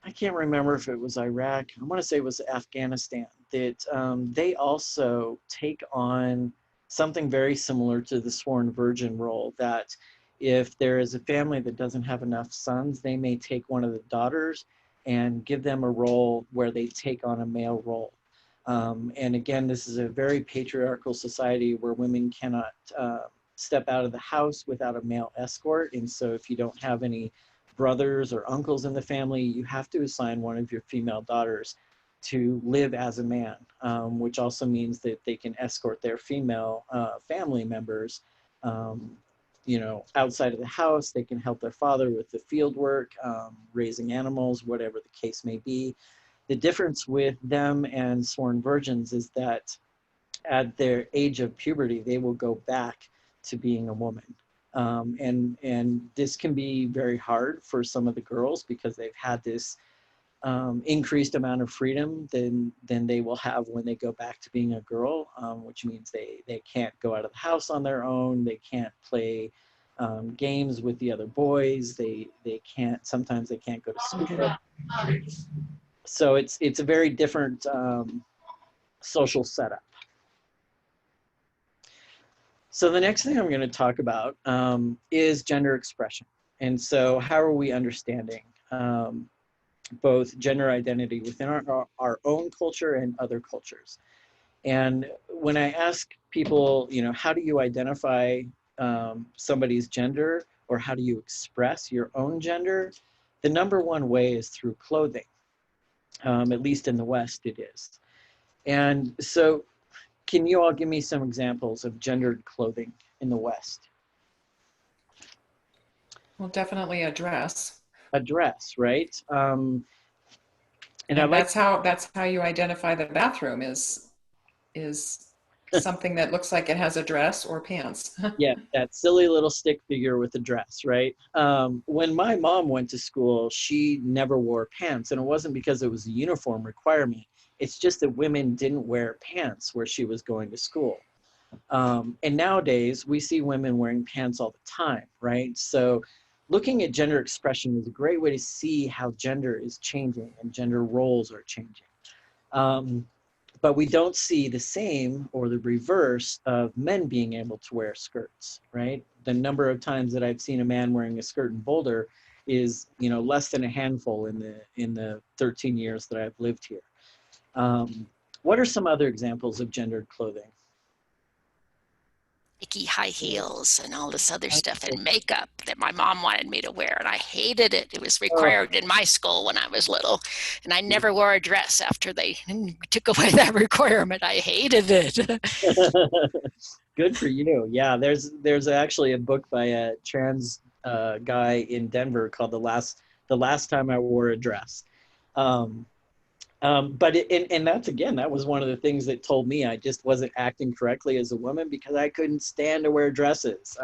I can't remember if it was Iraq, I want to say it was Afghanistan, that they also take on something very similar to the sworn virgin role, that if there is a family that doesn't have enough sons, they may take one of the daughters and give them a role where they take on a male role. And again, this is a very patriarchal society where women cannot step out of the house without a male escort. And so if you don't have any brothers or uncles in the family, you have to assign one of your female daughters to live as a man, which also means that they can escort their female family members, you know, outside of the house. They can help their father with the field work, raising animals, whatever the case may be. The difference with them and sworn virgins is that at their age of puberty, they will go back to being a woman. And this can be very hard for some of the girls because they've had this increased amount of freedom than they will have when they go back to being a girl, which means they can't go out of the house on their own. They can't play games with the other boys. They can't, sometimes they can't go to school. So it's a very different social setup. So the next thing I'm going to talk about is gender expression. And so how are we understanding both gender identity within our own culture and other cultures? And when I ask people, you know, how do you identify somebody's gender, or how do you express your own gender? The number one way is through clothing. At least in the West it is. And so can you all give me some examples of gendered clothing in the West? Well, definitely a dress. A dress, right? And that's how you identify the bathroom is something that looks like it has a dress or pants. Yeah, that silly little stick figure with a dress, right? When my mom went to school, she never wore pants, and it wasn't because it was a uniform requirement. It's just that women didn't wear pants where she was going to school. And nowadays, we see women wearing pants all the time, right? So looking at gender expression is a great way to see how gender is changing and gender roles are changing. But we don't see the same or the reverse of men being able to wear skirts, right? The number of times that I've seen a man wearing a skirt in Boulder is, you know, less than a handful in the 13 years that I've lived here. What are some other examples of gendered clothing? Icky high heels and all this other stuff, and makeup that my mom wanted me to wear, and I hated it. It was required in my school when I was little, and I never wore a dress after they took away that requirement. I hated it. Good for you. Yeah, there's actually a book by a trans guy in Denver called The Last Time I Wore a Dress. But that's, again, that was one of the things that told me I just wasn't acting correctly as a woman, because I couldn't stand to wear dresses.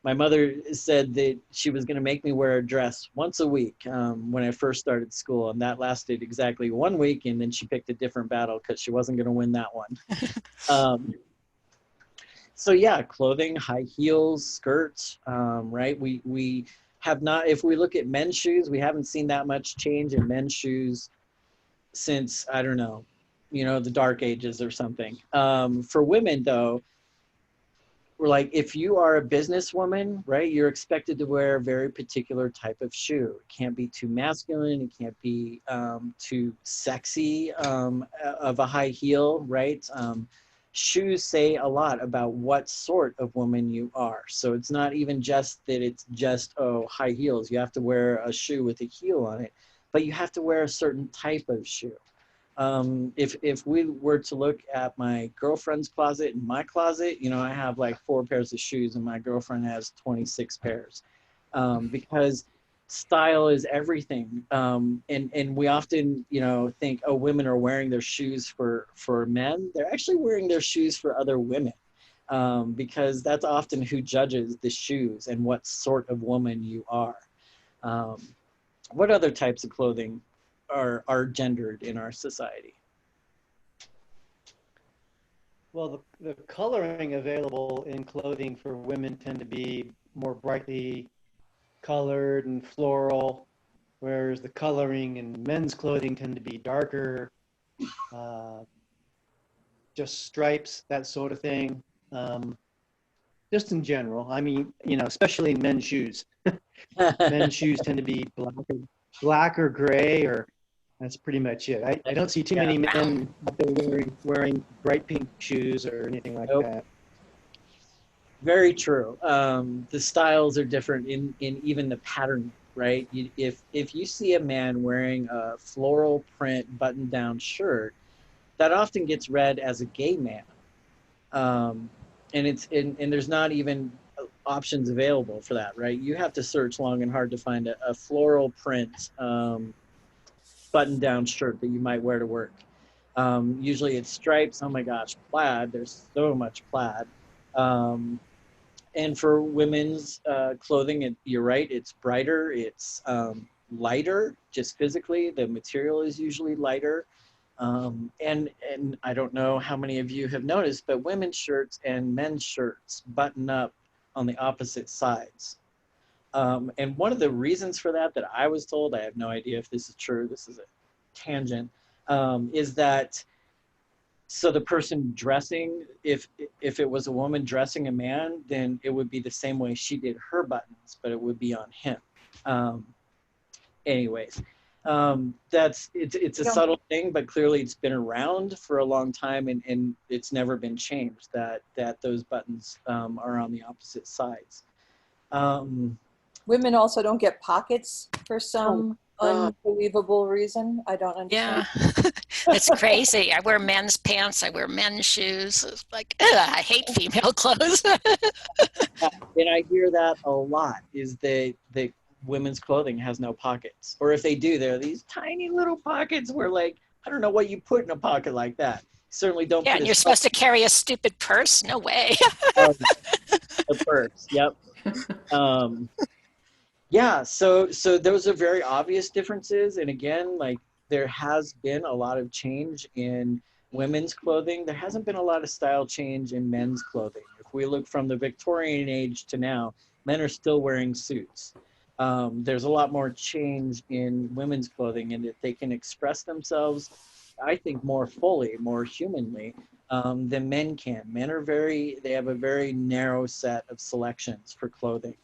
My mother said that she was going to make me wear a dress once a week when I first started school, and that lasted exactly 1 week, and then she picked a different battle because she wasn't going to win that one. So yeah, clothing, high heels, skirts, right? We have not, if we look at men's shoes, we haven't seen that much change in men's shoes since, I don't know, you know, the dark ages or something. For women though, like if you are a businesswoman, right, you're expected to wear a very particular type of shoe. It can't be too masculine. It can't be too sexy of a high heel, right? Shoes say a lot about what sort of woman you are. So it's not even just that it's just, oh, high heels. You have to wear a shoe with a heel on it, but you have to wear a certain type of shoe. If we were to look at my girlfriend's closet and my closet, you know, I have like 4 pairs of shoes and my girlfriend has 26 pairs, because style is everything. And we often, you know, think, oh, women are wearing their shoes for men. They're actually wearing their shoes for other women, because that's often who judges the shoes and what sort of woman you are. What other types of clothing are gendered in our society? Well, the coloring available in clothing for women tend to be more brightly colored and floral, whereas the coloring in men's clothing tend to be darker, just stripes, that sort of thing. Just in general, I mean, you know, especially in men's shoes. Men's shoes tend to be black or gray, or that's pretty much it. I don't see too many men wearing bright pink shoes or anything like that. Very true. The styles are different in even the pattern, right? If you see a man wearing a floral print button-down shirt, that often gets read as a gay man. And there's not even options available for that, right? You have to search long and hard to find a floral print button-down shirt that you might wear to work. Usually it's stripes. Oh my gosh, plaid. There's so much plaid. And for women's clothing, you're right, it's brighter, it's lighter, just physically. The material is usually lighter. And I don't know how many of you have noticed, but women's shirts and men's shirts button up on the opposite sides. And one of the reasons for that I was told, I have no idea if this is true, this is a tangent, is that so the person dressing, if it was a woman dressing a man, then it would be the same way she did her buttons, but it would be on him. Anyways, it's a subtle thing, but clearly it's been around for a long time, and it's never been changed that those buttons are on the opposite sides. Women also don't get pockets for some unbelievable reason. I don't understand. Yeah, it's crazy. I wear men's pants. I wear men's shoes. It's like, ugh, I hate female clothes. And I hear that a lot, is that women's clothing has no pockets. Or if they do, there are these tiny little pockets where, like, I don't know what you put in a pocket like that. Certainly don't Yeah, put and you're supposed to carry a stupid purse? No way. a purse, yep. Yeah, so those are very obvious differences. And again, like, there has been a lot of change in women's clothing. There hasn't been a lot of style change in men's clothing. If we look from the Victorian age to now, men are still wearing suits. There's a lot more change in women's clothing, and that they can express themselves, I think, more fully, more humanly than men can. Men are they have a very narrow set of selections for clothing.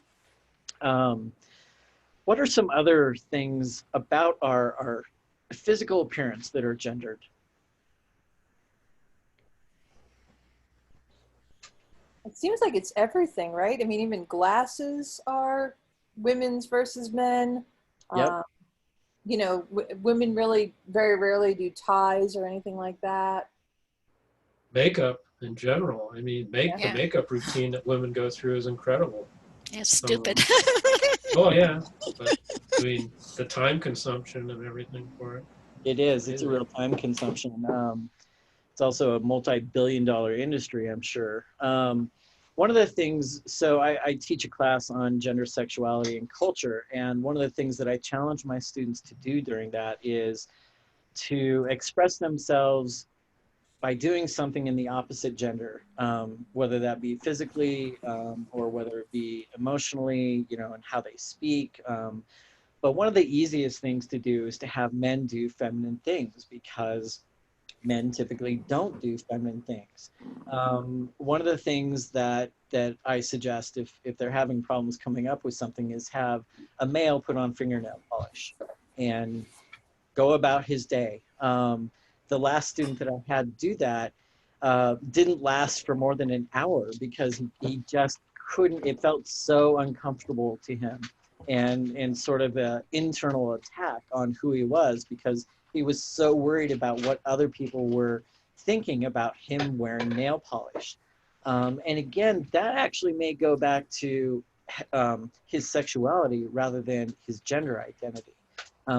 What are some other things about our physical appearance that are gendered? It seems like it's everything, right? I mean, even glasses are women's versus men. Yep. You know, women really very rarely do ties or anything like that. Makeup in general. I mean, the makeup routine that women go through is incredible. It's stupid. Oh yeah, but I mean, the time consumption and everything for it. It is. It's a real time consumption. It's also a multi-billion-dollar industry, I'm sure. One of the things, so I teach a class on gender, sexuality, and culture, and one of the things that I challenge my students to do during that is to express themselves by doing something in the opposite gender, whether that be physically or whether it be emotionally, you know, and how they speak. But one of the easiest things to do is to have men do feminine things, because men typically don't do feminine things. One of the things that I suggest if they're having problems coming up with something is have a male put on fingernail polish and go about his day. The last student that I had do that didn't last for more than an hour because he just couldn't, it felt so uncomfortable to him, and sort of an internal attack on who he was because he was so worried about what other people were thinking about him wearing nail polish. And again, that actually may go back to his sexuality rather than his gender identity,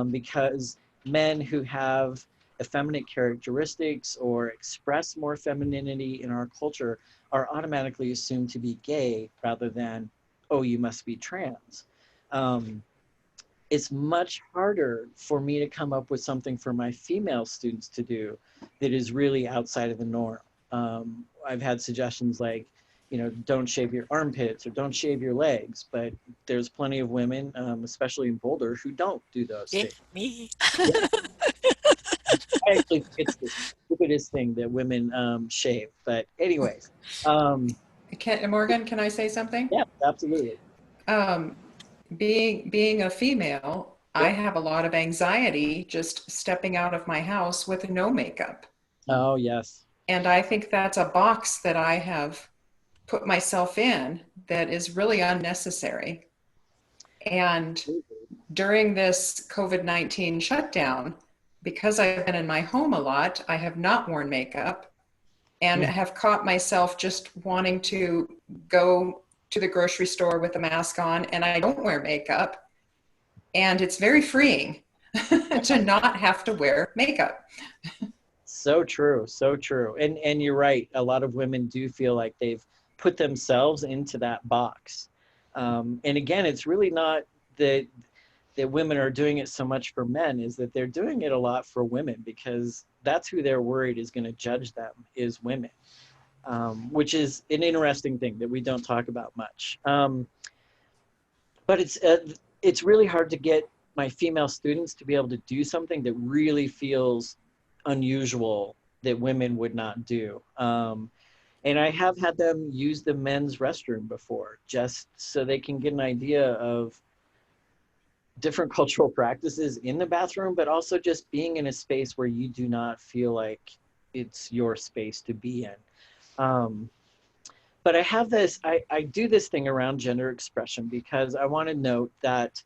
because men who have effeminate characteristics or express more femininity in our culture are automatically assumed to be gay rather than, oh, you must be trans. It's much harder for me to come up with something for my female students to do that is really outside of the norm. I've had suggestions like, you know, don't shave your armpits or don't shave your legs, but there's plenty of women, especially in Boulder, who don't do those things. Me. Yeah. I actually think it's the stupidest thing that women shave, but anyways. Morgan, can I say something? Yeah, absolutely. Being a female, I Yep. have a lot of anxiety just stepping out of my house with no makeup. Oh, yes. And I think that's a box that I have put myself in that is really unnecessary. And during this COVID-19 shutdown, because I've been in my home a lot, I have not worn makeup and have caught myself just wanting to go to the grocery store with a mask on, and I don't wear makeup. And it's very freeing to not have to wear makeup. So true, so true. And you're right. A lot of women do feel like they've put themselves into that box. And again, it's really not that women are doing it so much for men, is that they're doing it a lot for women because that's who they're worried is going to judge them, is women, which is an interesting thing that we don't talk about much. But it's really hard to get my female students to be able to do something that really feels unusual that women would not do. And I have had them use the men's restroom before, just so they can get an idea of different cultural practices in the bathroom, but also just being in a space where you do not feel like it's your space to be in. But I have this, I do this thing around gender expression because I want to note that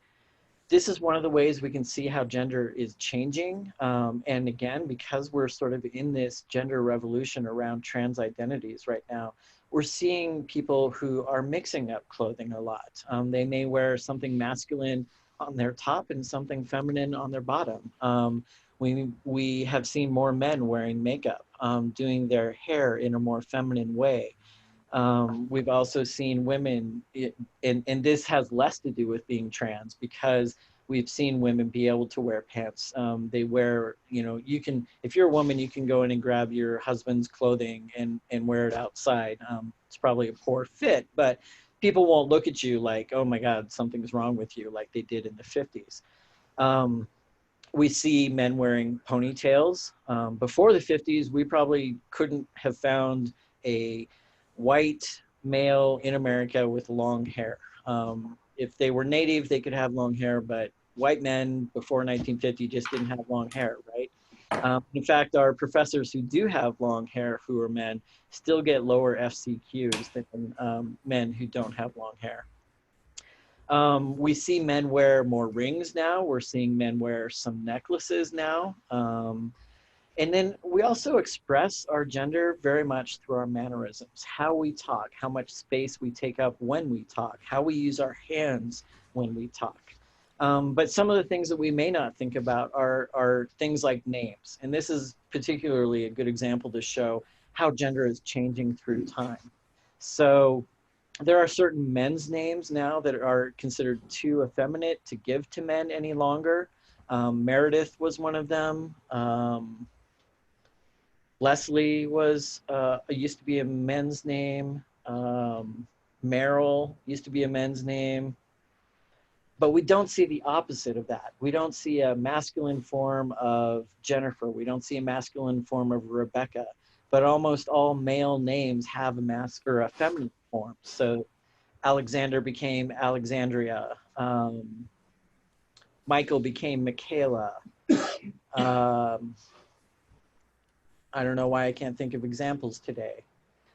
this is one of the ways we can see how gender is changing. And again, because we're sort of in this gender revolution around trans identities right now, we're seeing people who are mixing up clothing a lot. They may wear something masculine on their top and something feminine on their bottom. We have seen more men wearing makeup, doing their hair in a more feminine way. We've also seen women, and this has less to do with being trans because we've seen women be able to wear pants. They wear, you know, you can, if you're a woman, you can go in and grab your husband's clothing and wear it outside. It's probably a poor fit, but people won't look at you like, oh my God, something's wrong with you, like they did in the 50s. We see men wearing ponytails. Before the 50s, we probably couldn't have found a white male in America with long hair. If they were native, they could have long hair, but white men before 1950 just didn't have long hair, right? In fact, our professors who do have long hair, who are men, still get lower FCQs than men who don't have long hair. We see men wear more rings now. We're seeing men wear some necklaces now. And then we also express our gender very much through our mannerisms, how we talk, how much space we take up when we talk, how we use our hands when we talk. But some of the things that we may not think about are things like names. And this is particularly a good example to show how gender is changing through time. So there are certain men's names now that are considered too effeminate to give to men any longer. Meredith was one of them. Leslie was used to be a men's name. Meryl used to be a men's name. but we don't see the opposite of that. We don't see a masculine form of Jennifer. We don't see a masculine form of Rebecca, but almost all male names have a feminine form. So Alexander became Alexandria. Michael became Michaela. I don't know why I can't think of examples today.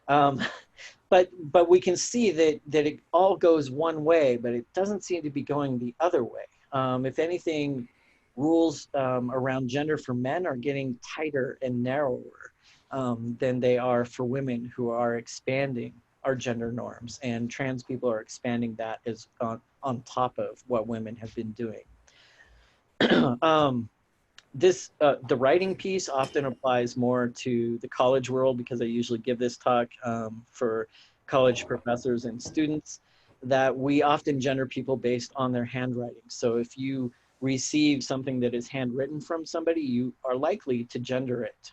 But we can see that it all goes one way, but it doesn't seem to be going the other way. If anything, rules around gender for men are getting tighter and narrower than they are for women, who are expanding our gender norms, and trans people are expanding that as on top of what women have been doing. The writing piece often applies more to the college world, because I usually give this talk for college professors and students, that we often gender people based on their handwriting. So if you receive something that is handwritten from somebody, you are likely to gender it.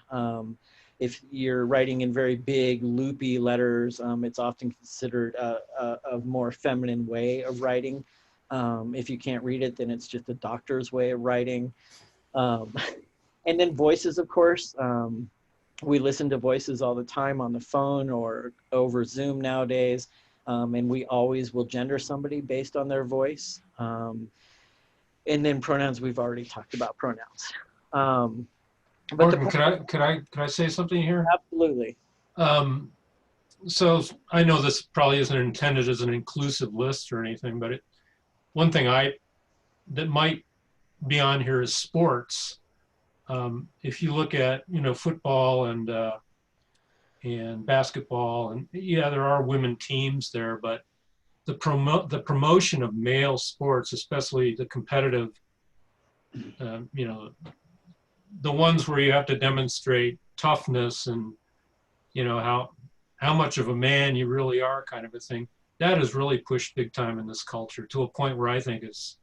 If you're writing in very big, loopy letters, it's often considered a more feminine way of writing. If you can't read it, then it's just a doctor's way of writing. And then voices, of course. We listen to voices all the time on the phone or over Zoom nowadays, and we always will gender somebody based on their voice. And then pronouns, we've already talked about pronouns. Morgan, can I say something here? Absolutely. So I know this probably isn't intended as an inclusive list or anything, but one thing that might be on here is sports. If you look at, football and basketball, and yeah, there are women teams there, but the promotion of male sports, especially the competitive, the ones where you have to demonstrate toughness and how much of a man you really are, kind of a thing, that is really pushed big time in this culture, to a point where I think it's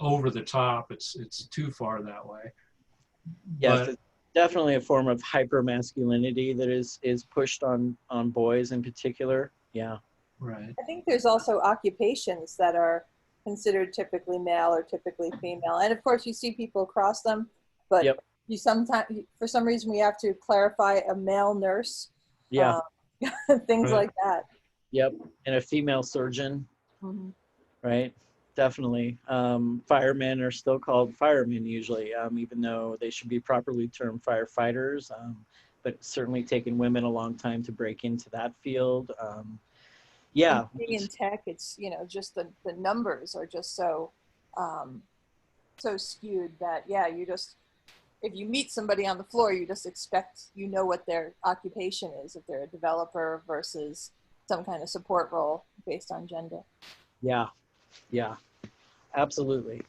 over the top. It's too far that way. Yes, But, it's definitely a form of hyper masculinity that is pushed on boys in particular. Yeah. right. I think there's also occupations that are considered typically male or typically female, and of course you see people across them, but Yep. you sometimes, for some reason, we have to clarify a male nurse. Yeah. Things Right. like that. Yep. And a female surgeon. Mm-hmm. Right. Definitely. Firemen are still called firemen usually, even though they should be properly termed firefighters. But it's certainly taken women a long time to break into that field. Yeah. And being in tech, it's, just the numbers are just so skewed that, yeah, if you meet somebody on the floor, you just expect what their occupation is, if they're a developer versus some kind of support role based on gender. Yeah. Absolutely.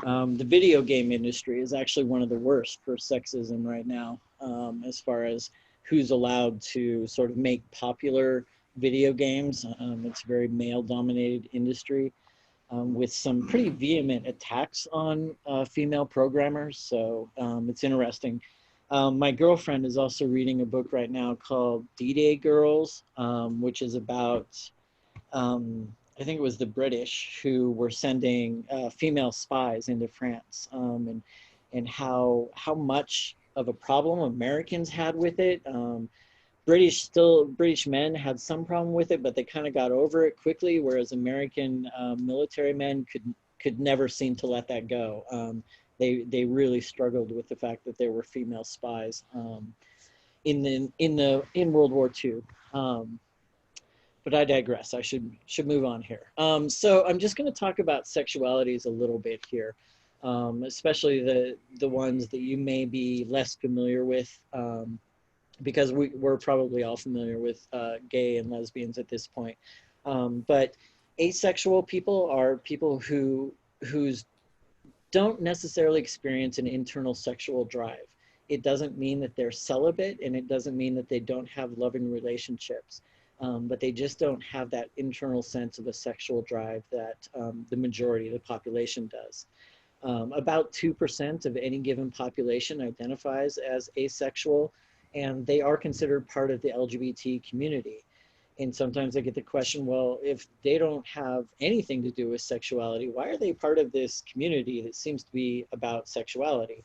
The video game industry is actually one of the worst for sexism right now, as far as who's allowed to sort of make popular video games. It's a very male-dominated industry, with some pretty vehement attacks on female programmers. So it's interesting. My girlfriend is also reading a book right now called D-Day Girls, which is about, I think it was the British who were sending female spies into France, and how much of a problem Americans had with it. British men had some problem with it, but they kind of got over it quickly, whereas American military men could never seem to let that go. They really struggled with the fact that there were female spies in World War II. But I digress. I should move on here. So I'm just going to talk about sexualities a little bit here, especially the ones that you may be less familiar with, because we're probably all familiar with gay and lesbians at this point. But asexual people are people who's don't necessarily experience an internal sexual drive. It doesn't mean that they're celibate, and it doesn't mean that they don't have loving relationships. But they just don't have that internal sense of a sexual drive that the majority of the population does. About 2% of any given population identifies as asexual, and they are considered part of the LGBT community. And sometimes I get the question, well, if they don't have anything to do with sexuality, why are they part of this community that seems to be about sexuality?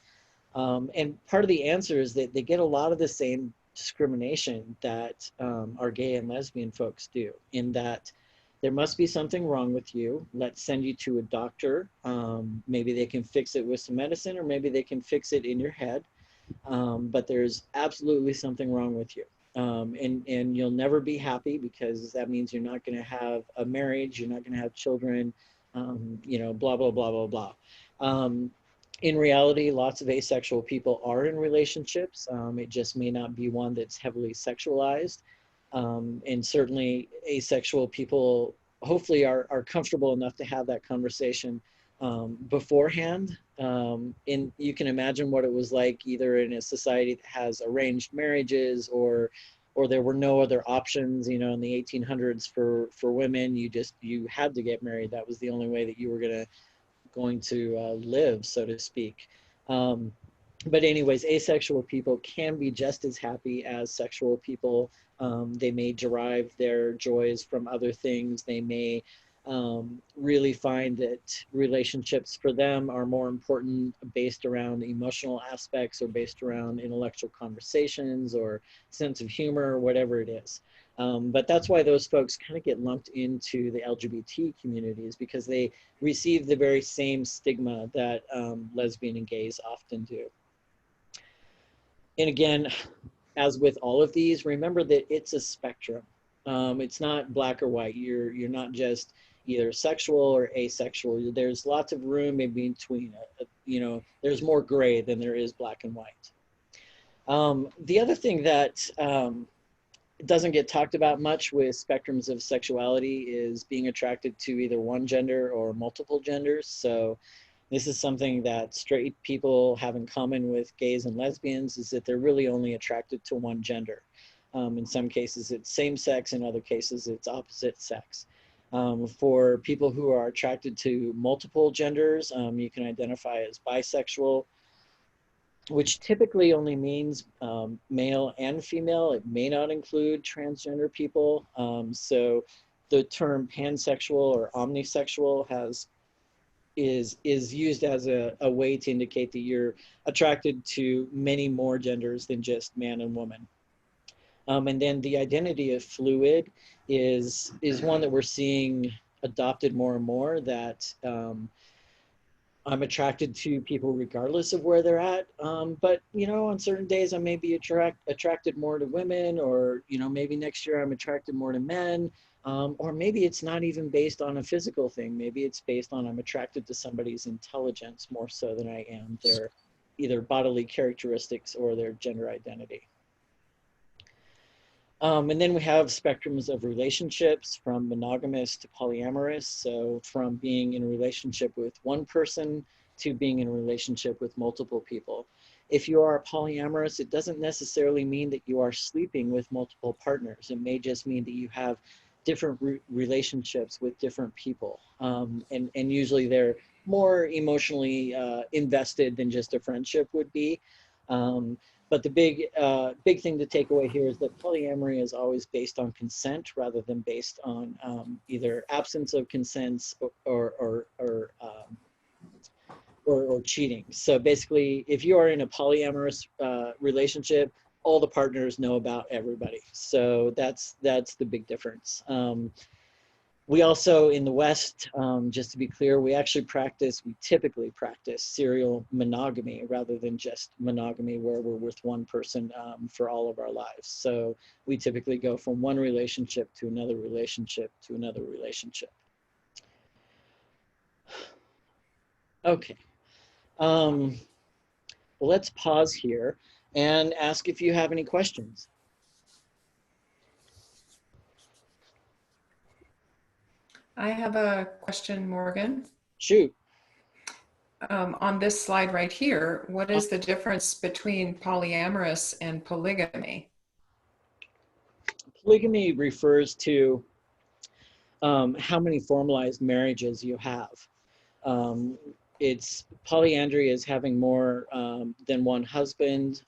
And part of the answer is that they get a lot of the same discrimination that our gay and lesbian folks do, in that there must be something wrong with you. Let's send you to a doctor. Maybe they can fix it with some medicine, or maybe they can fix it in your head. But there's absolutely something wrong with you. And you'll never be happy, because that means you're not going to have a marriage, you're not going to have children, you know, blah, blah, blah, blah, blah. In reality, lots of asexual people are in relationships. It just may not be one that's heavily sexualized. And certainly asexual people hopefully are comfortable enough to have that conversation beforehand. And you can imagine what it was like either in a society that has arranged marriages, or there were no other options. You know, in the 1800s for women, you had to get married. That was the only way that you were going to live, so to speak. But anyways, asexual people can be just as happy as sexual people. They may derive their joys from other things. They may really find that relationships for them are more important based around emotional aspects, or based around intellectual conversations, or sense of humor, or whatever it is. But that's why those folks kind of get lumped into the LGBT communities, because they receive the very same stigma that lesbian and gays often do. And again, as with all of these, remember that it's a spectrum. It's not black or white. You're not just either sexual or asexual. There's lots of room in between. You know, there's more gray than there is black and white. The other thing that doesn't get talked about much with spectrums of sexuality is being attracted to either one gender or multiple genders. So this is something that straight people have in common with gays and lesbians, is that they're really only attracted to one gender. In some cases it's same sex, in other cases it's opposite sex. For people who are attracted to multiple genders, you can identify as bisexual, which typically only means male and female. It may not include transgender people. So the term pansexual or omnisexual is used as a way to indicate that you're attracted to many more genders than just man and woman. And then the identity of fluid is one that we're seeing adopted more and more, that I'm attracted to people regardless of where they're at. But, you know, on certain days I may be attracted more to women, or, you know, maybe next year I'm attracted more to men. Or maybe it's not even based on a physical thing. Maybe it's based on I'm attracted to somebody's intelligence more so than I am their either bodily characteristics or their gender identity. And then we have spectrums of relationships, from monogamous to polyamorous. So from being in a relationship with one person to being in a relationship with multiple people. If you are polyamorous, it doesn't necessarily mean that you are sleeping with multiple partners. It may just mean that you have different relationships with different people. And usually they're more emotionally invested than just a friendship would be. But the big thing to take away here is that polyamory is always based on consent rather than based on either absence of consent or cheating. So basically, if you are in a polyamorous relationship, all the partners know about everybody. So that's the big difference. We also, in the West, just to be clear, we typically practice serial monogamy rather than just monogamy where we're with one person for all of our lives. So we typically go from one relationship to another relationship to another relationship. Okay. Well, let's pause here and ask if you have any questions. I have a question, Morgan. Shoot. On this slide right here, what is the difference between polyamorous and polygamy? Polygamy refers to how many formalized marriages you have. It's polyandry is having more than one husband.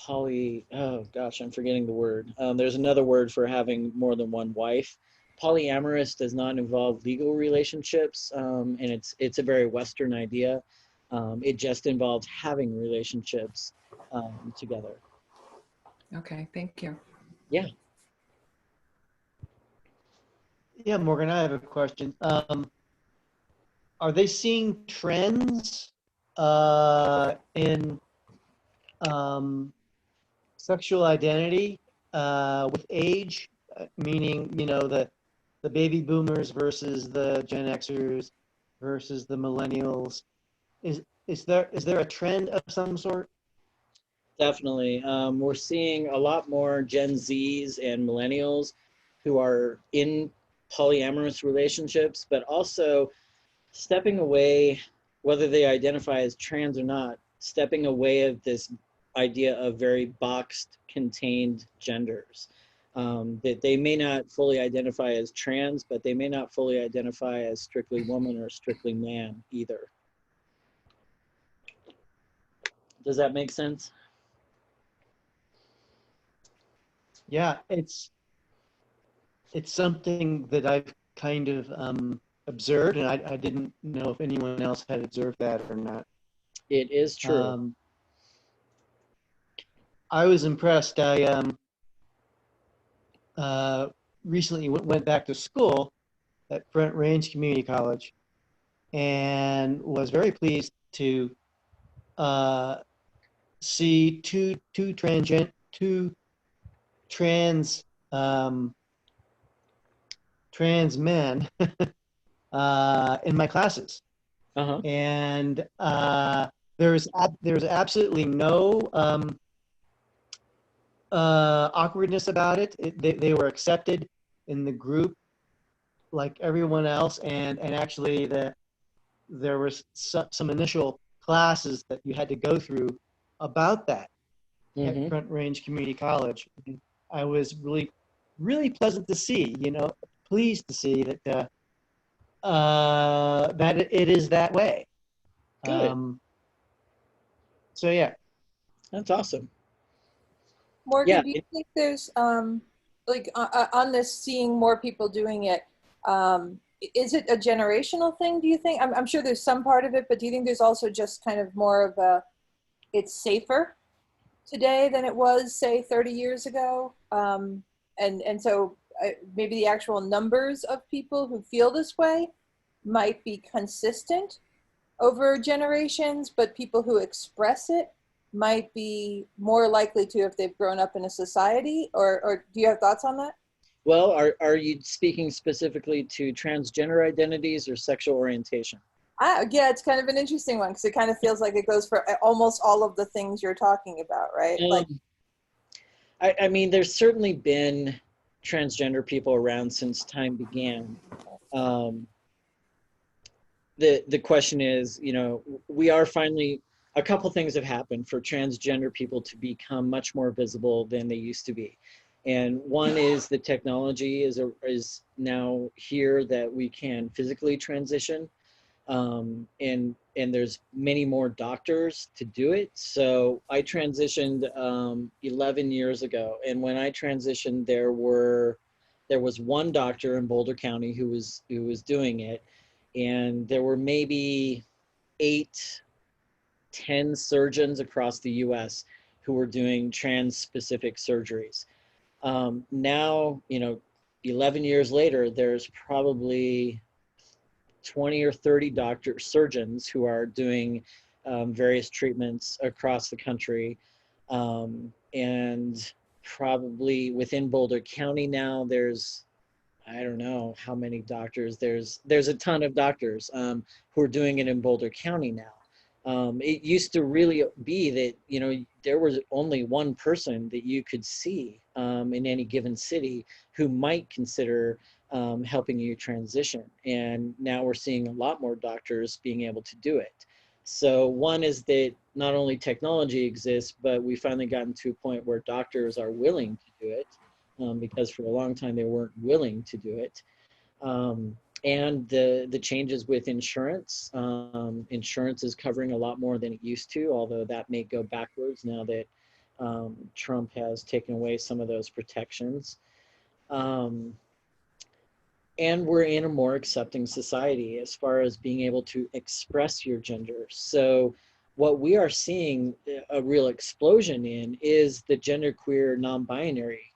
oh gosh, I'm forgetting the word. There's another word for having more than one wife. Polyamorous does not involve legal relationships, and it's a very Western idea. It just involves having relationships together. Okay, thank you. Yeah. Yeah, Morgan, I have a question. Are they seeing trends in sexual identity with age? Meaning, you know, the baby boomers versus the Gen Xers versus the millennials. Is there a trend of some sort? Definitely. We're seeing a lot more Gen Zs and millennials who are in polyamorous relationships, but also stepping away, whether they identify as trans or not, stepping away of this idea of very boxed, contained genders. That they may not fully identify as trans, but they may not fully identify as strictly woman or strictly man either. Does that make sense? Yeah, it's something that I've kind of observed, and I didn't know if anyone else had observed that or not. It is true. I was impressed. I recently went back to school at Front Range Community College, and was very pleased to see two trans trans men in my classes. Uh-huh. And there's absolutely no awkwardness about it. They were accepted in the group like everyone else, and actually there was some initial classes that you had to go through about that at Front Range Community College. And I was really pleasant to see, you know, pleased to see that that it is that way. Good. So yeah, that's awesome. Morgan, Yeah, do you think there's like on this seeing more people doing it, is it a generational thing, do you think? I'm sure there's some part of it, but do you think there's also just kind of more of a, it's safer today than it was, say, 30 years ago? And so maybe the actual numbers of people who feel this way might be consistent over generations, but people who express it might be more likely to if they've grown up in a society, or do you have thoughts on that? Well, are you speaking specifically to transgender identities or sexual orientation? Yeah, it's kind of an interesting one because it kind of feels like it goes for almost all of the things you're talking about, right? Like, I mean, there's certainly been transgender people around since time began. The question is, you know, we are finally, a couple things have happened for transgender people to become much more visible than they used to be. And one is the technology is now here that we can physically transition. And there's many more doctors to do it. So I transitioned 11 years ago. And when I transitioned, there was one doctor in Boulder County who was doing it. And there were maybe 8, 10 surgeons across the US who were doing trans-specific surgeries. Now, you know, 11 years later, there's probably 20 or 30 surgeons who are doing various treatments across the country. And probably within Boulder County now, there's, I don't know how many doctors, there's a ton of doctors who are doing it in Boulder County now. It used to really be that, you know, there was only one person that you could see in any given city who might consider helping you transition. And now we're seeing a lot more doctors being able to do it. So one is that not only technology exists, but we finally gotten to a point where doctors are willing to do it because for a long time they weren't willing to do it. And the changes with insurance. Insurance is covering a lot more than it used to, although that may go backwards now that Trump has taken away some of those protections. And we're in a more accepting society as far as being able to express your gender. So what we are seeing a real explosion in is the genderqueer non-binary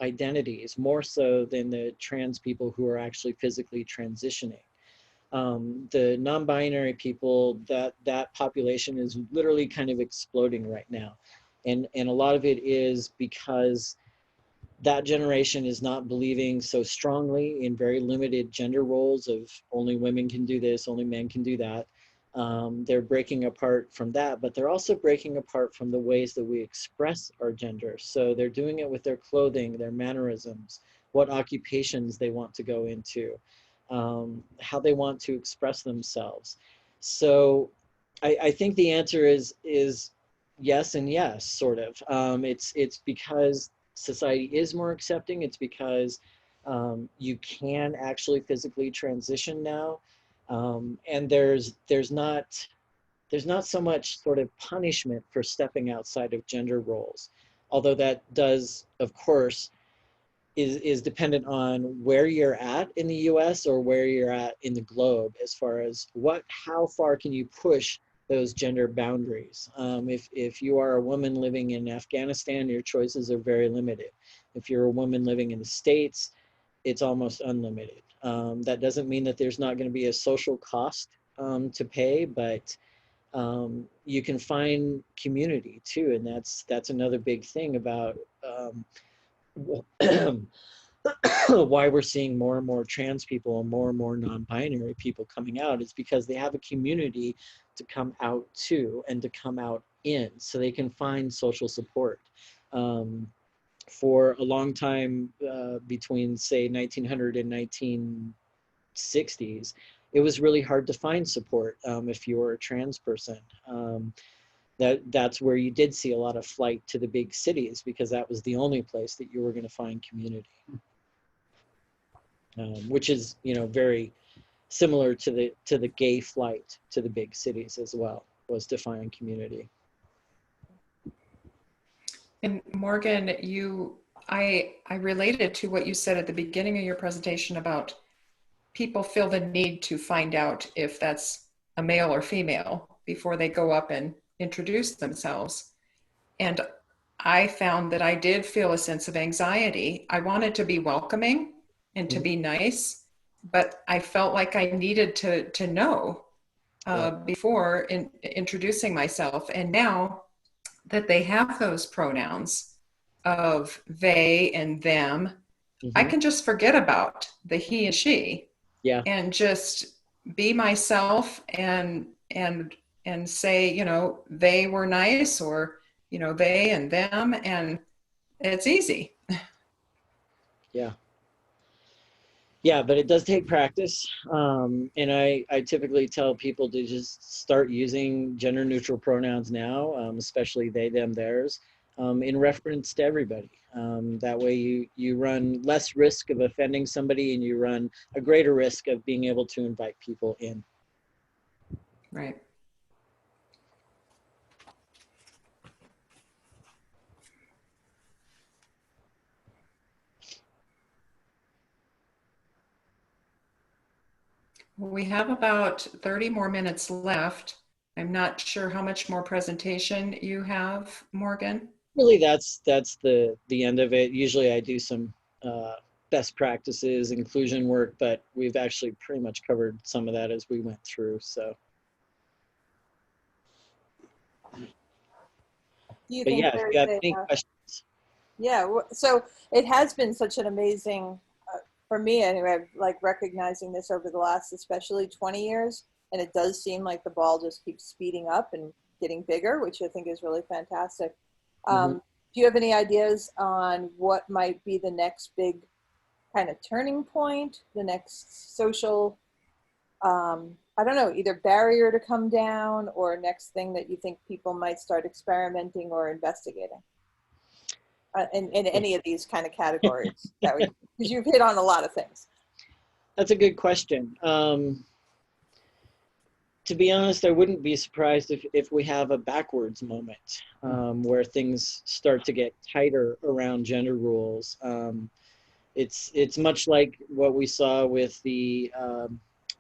identities, more so than the trans people who are actually physically transitioning. The non-binary people, that population is literally kind of exploding right now. And a lot of it is because that generation is not believing so strongly in very limited gender roles of only women can do this, only men can do that. They're breaking apart from that, but they're also breaking apart from the ways that we express our gender. So they're doing it with their clothing, their mannerisms, what occupations they want to go into, how they want to express themselves. So I think the answer is yes and yes, sort of. It's because society is more accepting. It's because you can actually physically transition now, and there's not so much sort of punishment for stepping outside of gender roles, although that does, of course, is dependent on where you're at in the US or where you're at in the globe, as far as how far can you push those gender boundaries. If you are a woman living in Afghanistan, your choices are very limited. If you're a woman living in the States, it's almost unlimited. That doesn't mean that there's not going to be a social cost to pay, but you can find community too, and that's another big thing about why we're seeing more and more trans people and more non-binary people coming out, is because they have a community to come out to and to come out in, so they can find social support. For a long time, between say 1900 and 1960s, it was really hard to find support if you were a trans person. That's where you did see a lot of flight to the big cities, because that was the only place that you were going to find community, which is, very similar to the gay flight to the big cities as well, was to find community. And Morgan, I related to what you said at the beginning of your presentation about people feel the need to find out if that's a male or female before they go up and introduce themselves. And I found that I did feel a sense of anxiety. I wanted to be welcoming and to be nice, but I felt like I needed to know before introducing myself. And now that they have those pronouns of they and them, I can just forget about the he and she, and just be myself and say, they were nice, or they and them, and it's easy. Yeah, but it does take practice. And I typically tell people to just start using gender neutral pronouns now, especially they, them, theirs, in reference to everybody. That way you run less risk of offending somebody, and you run a greater risk of being able to invite people in. Right. We have about 30 more minutes left. I'm not sure how much more presentation you have, Morgan. Really, that's the end of it. Usually I do some best practices, inclusion work, but we've actually pretty much covered some of that as we went through, so. But yeah, if you have any questions. Yeah, so it has been such an amazing, for me anyway, like recognizing this over the last especially 20 years, and it does seem like the ball just keeps speeding up and getting bigger, which I think is really fantastic. Do you have any ideas on what might be the next big kind of turning point, the next social, I don't know, either barrier to come down, or next thing that you think people might start experimenting or investigating in any of these kind of categories? Because you've hit on a lot of things. That's a good question. To be honest, I wouldn't be surprised if we have a backwards moment where things start to get tighter around gender rules. It's much like what we saw with the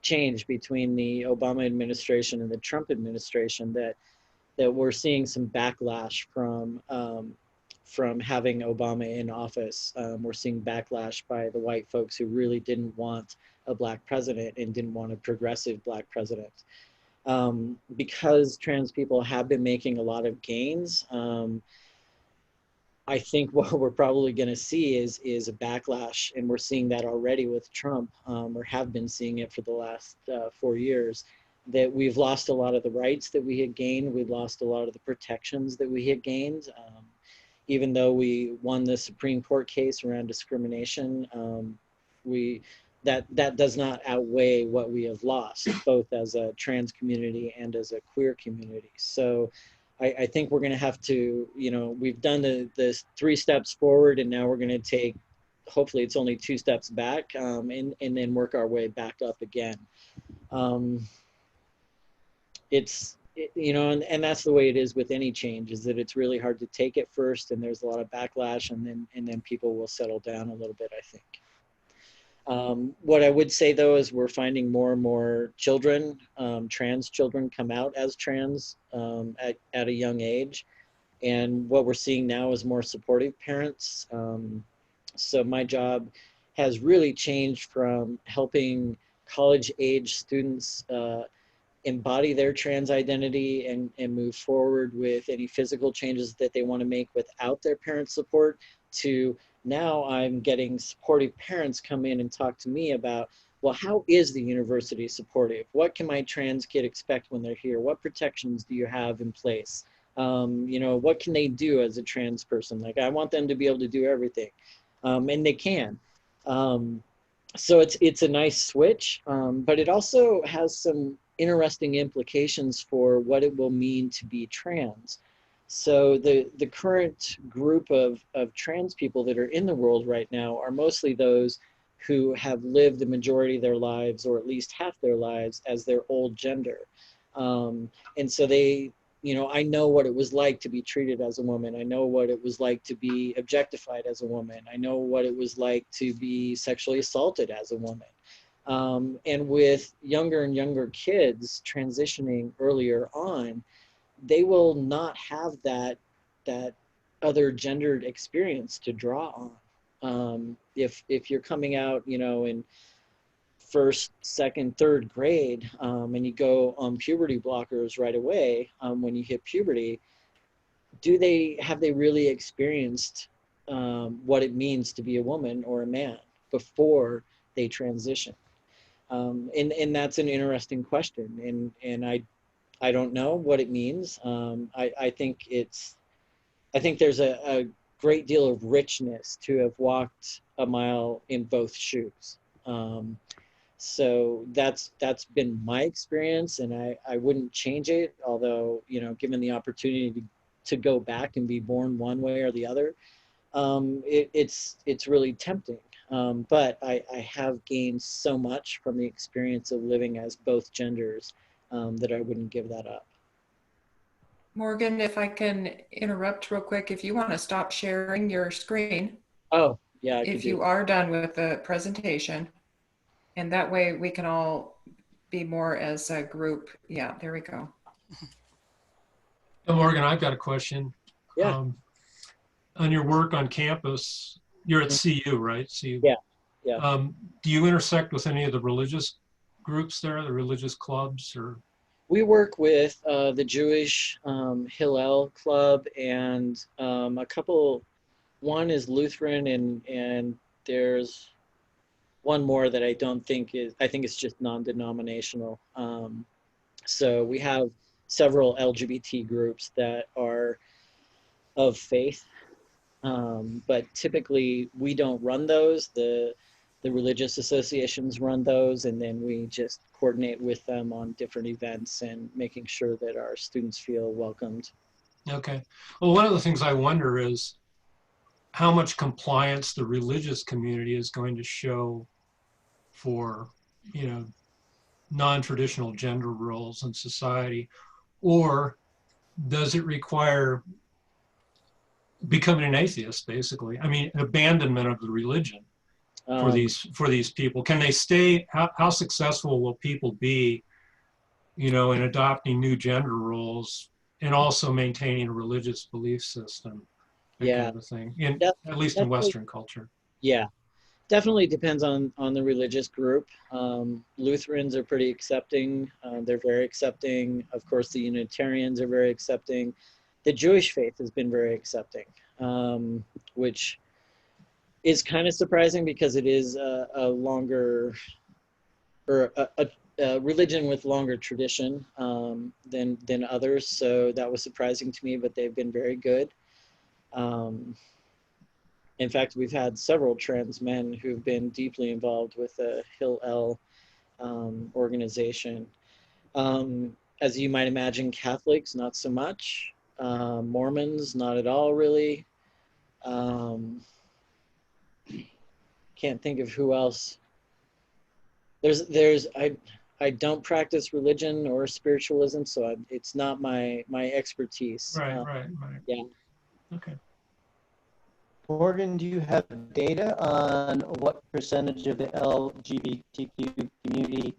change between the Obama administration and the Trump administration, that we're seeing some backlash from having Obama in office. We're seeing backlash by the white folks who really didn't want a black president and didn't want a progressive black president. Because trans people have been making a lot of gains, I think what we're probably going to see is a backlash, and we're seeing that already with Trump, or have been seeing it for the last 4 years, that we've lost a lot of the rights that we had gained. We've lost a lot of the protections that we had gained. Even though we won the Supreme Court case around discrimination, that does not outweigh what we have lost, both as a trans community and as a queer community. So I think we're going to have to, we've done the 3 steps forward, and now we're going to take, hopefully it's only 2 steps back, and then work our way back up again. And that's the way it is with any change, is that it's really hard to take it first, and there's a lot of backlash, and then people will settle down a little bit, I think. What I would say though is we're finding more and more children, trans children, come out as trans at a young age. And what we're seeing now is more supportive parents. So my job has really changed from helping college age students embody their trans identity and move forward with any physical changes that they want to make without their parents' support, to now I'm getting supportive parents come in and talk to me about, well, how is the university supportive? What can my trans kid expect when they're here? What protections do you have in place? What can they do as a trans person? Like, I want them to be able to do everything, and they can. So it's a nice switch, but it also has some interesting implications for what it will mean to be trans. So the current group of trans people that are in the world right now are mostly those who have lived the majority of their lives, or at least half their lives, as their old gender. And so they, I know what it was like to be treated as a woman. I know what it was like to be objectified as a woman. I know what it was like to be sexually assaulted as a woman. And with younger and younger kids transitioning earlier on, they will not have that other gendered experience to draw on. If you're coming out, in 1st, 2nd, 3rd grade, and you go on puberty blockers right away, when you hit puberty, have they really experienced what it means to be a woman or a man before they transition? And that's an interesting question, and I don't know what it means. I think there's a great deal of richness to have walked a mile in both shoes. So that's been my experience, and I wouldn't change it. Although, given the opportunity to go back and be born one way or the other, it's really tempting. But I have gained so much from the experience of living as both genders, that I wouldn't give that up. Morgan, if I can interrupt real quick, if you want to stop sharing your screen. Oh, yeah. If you are done with the presentation, and that way we can all be more as a group. Yeah, there we go. Morgan, I've got a question. Yeah. On your work on campus, you're at CU, right? CU. Yeah. Yeah. Do you intersect with any of the religious groups there, the religious clubs, or? We work with the Jewish Hillel Club, and a couple. One is Lutheran, and there's one more that I don't think is. I think it's just non-denominational. So we have several LGBT groups that are of faith, but typically we don't run those. The religious associations run those, and then we just coordinate with them on different events and making sure that our students feel welcomed. Okay. Well, one of the things I wonder is how much compliance the religious community is going to show for, non-traditional gender roles in society, or does it require becoming an atheist, basically? I mean, abandonment of the religion for these people. Can they stay? How successful will people be, you know, in adopting new gender roles and also maintaining a religious belief system? That Yeah, kind of a thing. At least in Western culture. Yeah, definitely depends on the religious group. Lutherans are pretty accepting. They're very accepting. Of course, the Unitarians are very accepting. The Jewish faith has been very accepting, which is kind of surprising because it is a longer, or a religion with longer tradition than others. So that was surprising to me, but they've been very good. In fact, we've had several trans men who've been deeply involved with the Hillel organization. As you might imagine, Catholics, not so much. Mormons, not at all, really. Can't think of who else. I don't practice religion or spiritualism, so it's not my expertise. Right. Yeah. Okay. Morgan, do you have data on what percentage of the LGBTQ community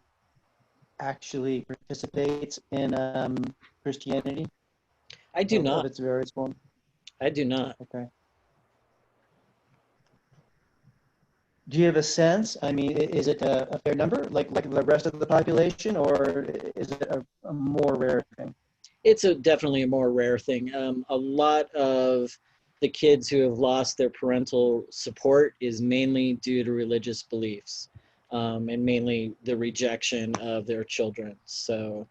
actually participates in Christianity? I do not. Of its various forms? I do not. Okay. Do you have a sense? I mean, is it a fair number, like the rest of the population, or is it a more rare thing? It's definitely a more rare thing. A lot of the kids who have lost their parental support is mainly due to religious beliefs, and mainly the rejection of their children. So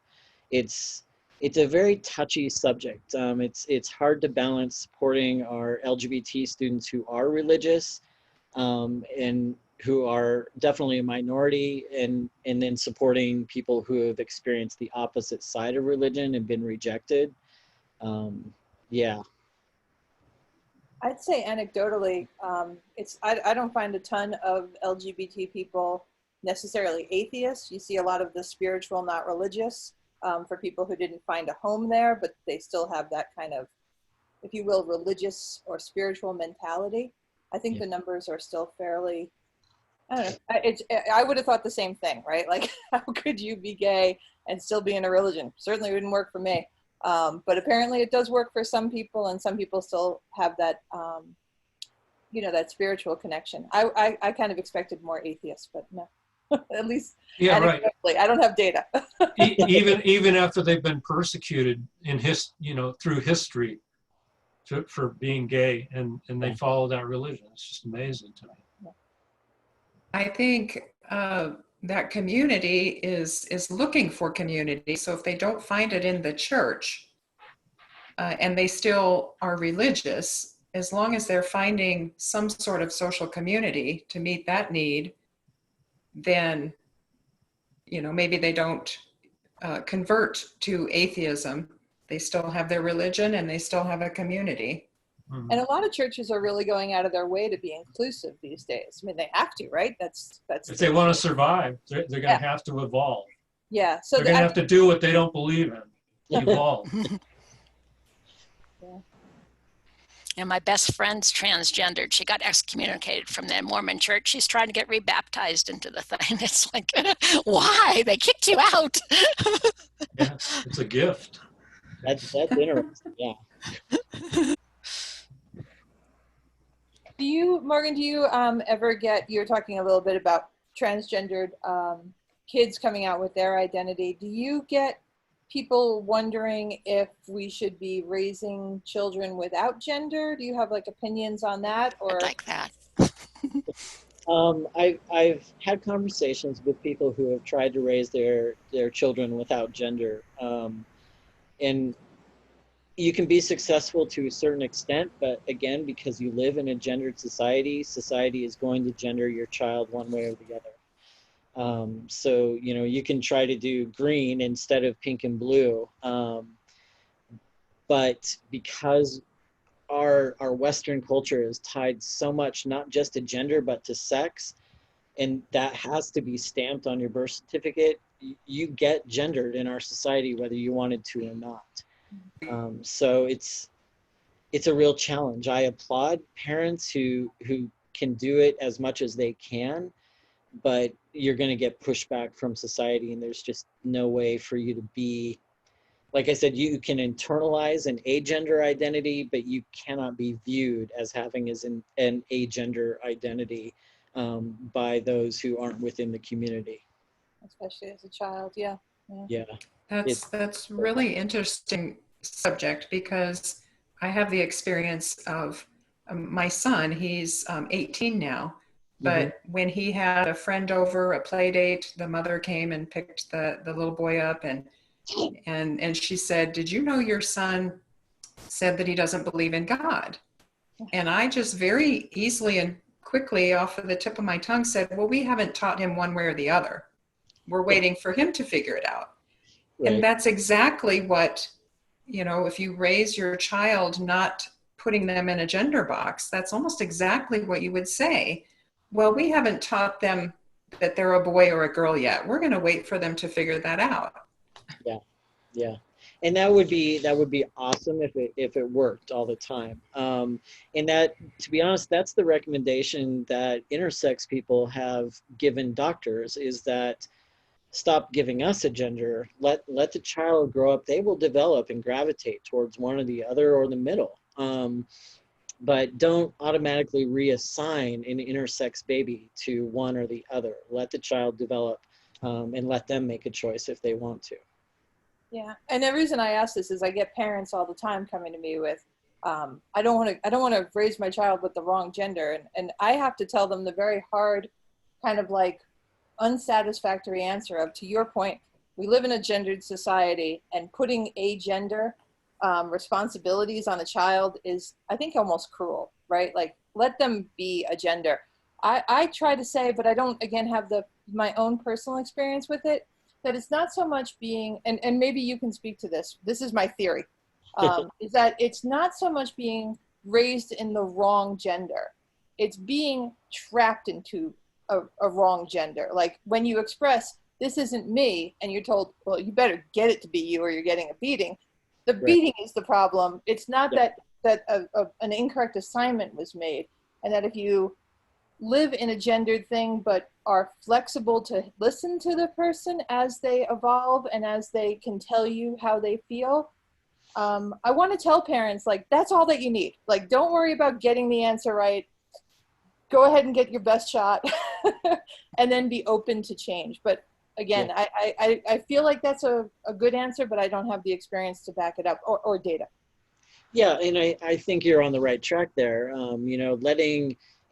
it's a very touchy subject. It's hard to balance supporting our LGBT students who are religious, and who are definitely a minority, and then supporting people who have experienced the opposite side of religion and been rejected. Yeah. I'd say anecdotally, I don't find a ton of LGBT people necessarily atheists. You see a lot of the spiritual, not religious, for people who didn't find a home there, but they still have that kind of, if you will, religious or spiritual mentality. I think the numbers are still fairly, I don't know. I would have thought the same thing, right? Like, how could you be gay and still be in a religion? Certainly wouldn't work for me. But apparently it does work for some people, and some people still have that, that spiritual connection. I kind of expected more atheists, but no, at least anecdotally. I don't have data. even after they've been persecuted through history for being gay, and they follow that religion. It's just amazing to me. I think that community is looking for community. So if they don't find it in the church, and they still are religious, as long as they're finding some sort of social community to meet that need, then maybe they don't convert to atheism. They still have their religion and they still have a community. And a lot of churches are really going out of their way to be inclusive these days. I mean, they have to, right? That's if they want to survive, they're going to have to evolve. Yeah. So they're going to have to do what they don't believe in. Evolve. Yeah. And my best friend's transgendered. She got excommunicated from the Mormon church. She's trying to get rebaptized into the thing. It's like, why? They kicked you out. Yeah, it's a gift. That's interesting. Yeah. Morgan, ever get, you're talking a little bit about transgendered kids coming out with their identity. Do you get people wondering if we should be raising children without gender? Do you have opinions on that? Or I'd like that. I've had conversations with people who have tried to raise their children without gender, and you can be successful to a certain extent, but again, because you live in a gendered society is going to gender your child one way or the other. So, you can try to do green instead of pink and blue. But because our Western culture is tied so much, not just to gender, but to sex, and that has to be stamped on your birth certificate, you get gendered in our society, whether you wanted to or not. So it's a real challenge. I applaud parents who can do it as much as they can, but you're going to get pushback from society, and there's just no way for you to be, like I said, you can internalize an agender identity, but you cannot be viewed as having an agender identity by those who aren't within the community. Especially as a child, yeah. Yeah. That's really interesting subject, because I have the experience of my son. He's 18 now, but when he had a friend over, a play date, the mother came and picked the little boy up, and she said, "Did you know your son said that he doesn't believe in God?" And I just very easily and quickly, off of the tip of my tongue, said, "Well, we haven't taught him one way or the other. We're waiting for him to figure it out." Right. And that's exactly what, if you raise your child not putting them in a gender box, that's almost exactly what you would say. Well, we haven't taught them that they're a boy or a girl yet. We're going to wait for them to figure that out. Yeah. And that would be awesome if it worked all the time. And that, to be honest, that's the recommendation that intersex people have given doctors, is that stop giving us a gender. Let the child grow up. They will develop and gravitate towards one or the other or the middle. But don't automatically reassign an intersex baby to one or the other. Let the child develop and let them make a choice if they want to. Yeah, and the reason I ask this is I get parents all the time coming to me with, I don't want to raise my child with the wrong gender, and I have to tell them the very hard, kind of like unsatisfactory answer of, to your point, we live in a gendered society, and putting a gender responsibilities on a child is, I think, almost cruel, right? Like, let them be a gender. I try to say, but I don't, again, have my own personal experience with it, that it's not so much being, and maybe you can speak to this, this is my theory, is that it's not so much being raised in the wrong gender. It's being trapped into a wrong gender. Like, when you express, "This isn't me," and you're told, "Well, you better get it to be you or you're getting a beating." The beating is the problem. It's not that an incorrect assignment was made, and that if you live in a gendered thing but are flexible to listen to the person as they evolve and as they can tell you how they feel. I want to tell parents, like, that's all that you need. Like, don't worry about getting the answer right. Go ahead and get your best shot and then be open to change. But again, I feel like that's a good answer, but I don't have the experience to back it up or data. Yeah, and I think you're on the right track there.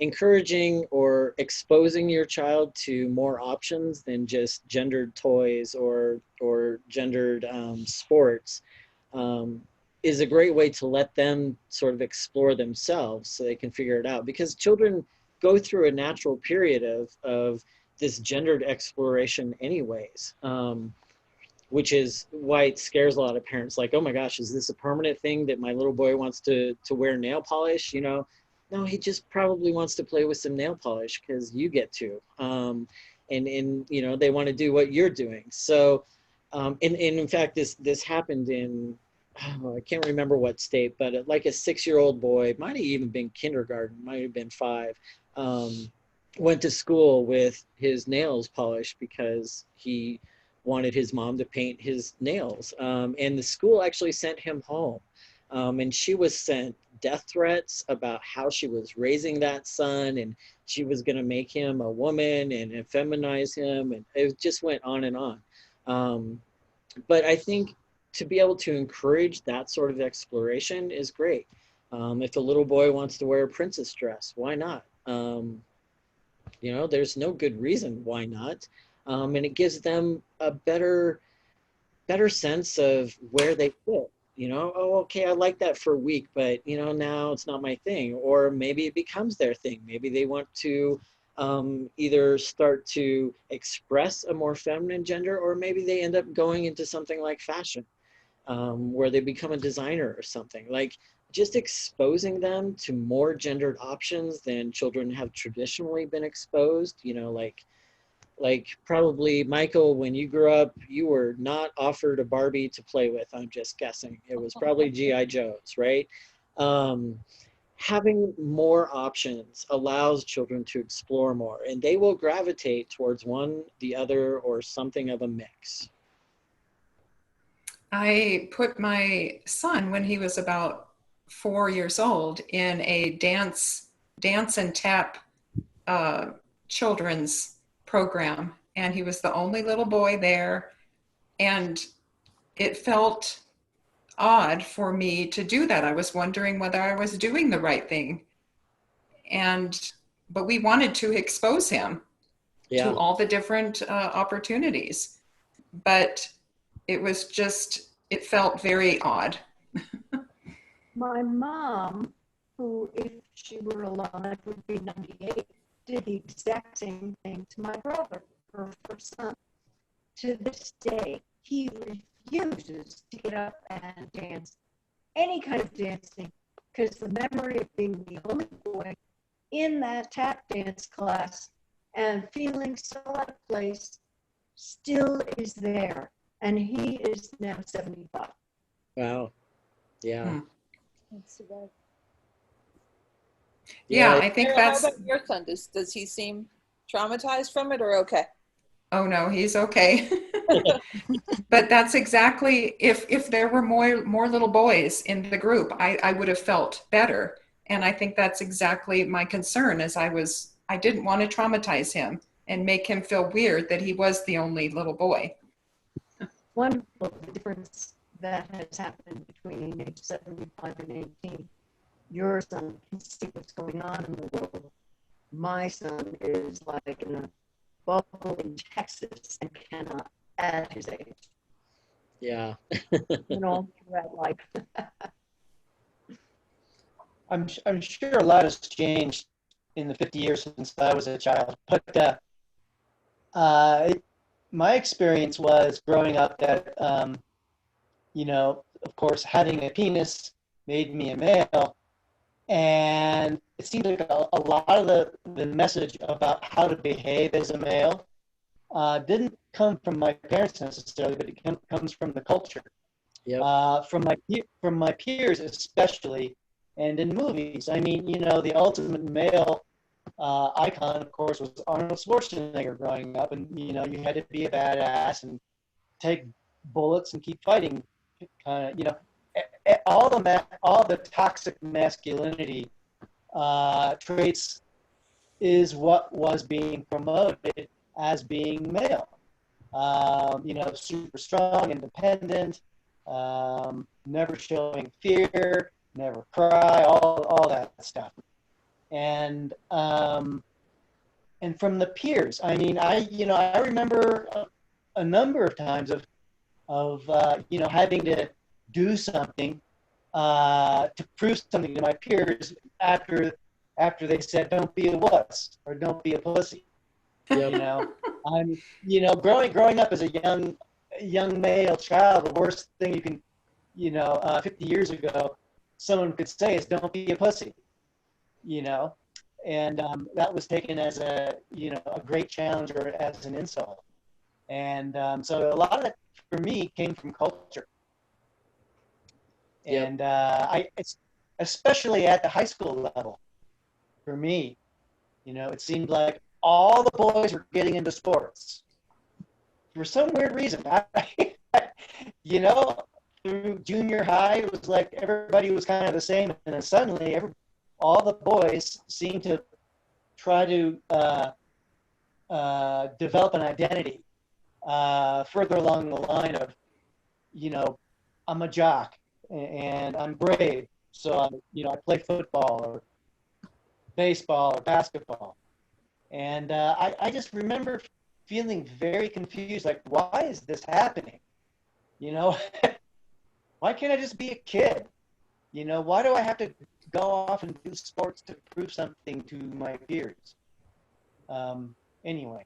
Encouraging or exposing your child to more options than just gendered toys or gendered sports is a great way to let them sort of explore themselves so they can figure it out. Because children go through a natural period of this gendered exploration anyways, which is why it scares a lot of parents. Like, oh my gosh, is this a permanent thing that my little boy wants to wear nail polish? No, he just probably wants to play with some nail polish because you get to, and they want to do what you're doing. So, and in fact, this happened in, I can't remember what state, but like a 6-year-old boy, might have even been kindergarten, might have been 5, went to school with his nails polished because he wanted his mom to paint his nails, and the school actually sent him home, and she was sent death threats about how she was raising that son, and she was going to make him a woman and feminize him, and it just went on and on. But I think to be able to encourage that sort of exploration is great. If a little boy wants to wear a princess dress, why not? There's no good reason why not, and it gives them a better sense of where they fit. Oh, okay, I like that for a week, but now it's not my thing. Or maybe it becomes their thing. Maybe they want to either start to express a more feminine gender, or maybe they end up going into something like fashion, where they become a designer or something. Like, just exposing them to more gendered options than children have traditionally been exposed, like Like probably Michael, when you grew up, you were not offered a Barbie to play with. I'm just guessing. It was probably G.I. Joes, right? Having more options allows children to explore more, and they will gravitate towards one, the other, or something of a mix. I put my son, when he was about 4 years old, in a dance and tap children's program, and he was the only little boy there, and it felt odd for me to do that. I was wondering whether I was doing the right thing, but we wanted to expose him to all the different opportunities, but it felt very odd. My mom, who, if she were alive, would be 98, did the exact same thing to my brother, her first son. To this day, he refuses to get up and dance, any kind of dancing, because the memory of being the only boy in that tap dance class and feeling so out of place still is there. And he is now 75. Wow. Yeah. That's too bad. Yeah, I think Sarah, that's. how about your son? Does he seem traumatized from it or okay? Oh no, he's okay. But that's exactly, if there were more little boys in the group, I would have felt better. And I think that's exactly my concern, as I didn't want to traumatize him and make him feel weird that he was the only little boy. Wonderful difference that has happened between age 75 and 18. Your son can see what's going on in the world. My son is like in a bubble in Texas and cannot at his age. Yeah. All throughout life. I'm sure a lot has changed in the 50 years since I was a child, but my experience was growing up that, of course, having a penis made me a male. And it seemed like a lot of the message about how to behave as a male didn't come from my parents necessarily, but it comes from the culture. Yep. From my peers especially, and in movies. I mean, the ultimate male icon, of course, was Arnold Schwarzenegger growing up, and you had to be a badass and take bullets and keep fighting. All the toxic masculinity traits is what was being promoted as being male. Super strong, independent, never showing fear, never cry, all that stuff. And from the peers, I mean, I remember a number of times of having to do something to prove something to my peers after they said, "Don't be a wuss" or "Don't be a pussy." Yep. I'm growing up as a young male child, the worst thing you can 50 years ago someone could say is "Don't be a pussy," and that was taken as a great challenge or as an insult. And so a lot of that for me came from culture. Yep. And it's especially at the high school level, for me, it seemed like all the boys were getting into sports for some weird reason. Through junior high, it was like everybody was kind of the same, and then suddenly all the boys seemed to try to develop an identity further along the line of, I'm a jock and I'm brave, so I play football or baseball or basketball. And I just remember feeling very confused, like, why is this happening? Why can't I just be a kid? Why do I have to go off and do sports to prove something to my peers? Anyway.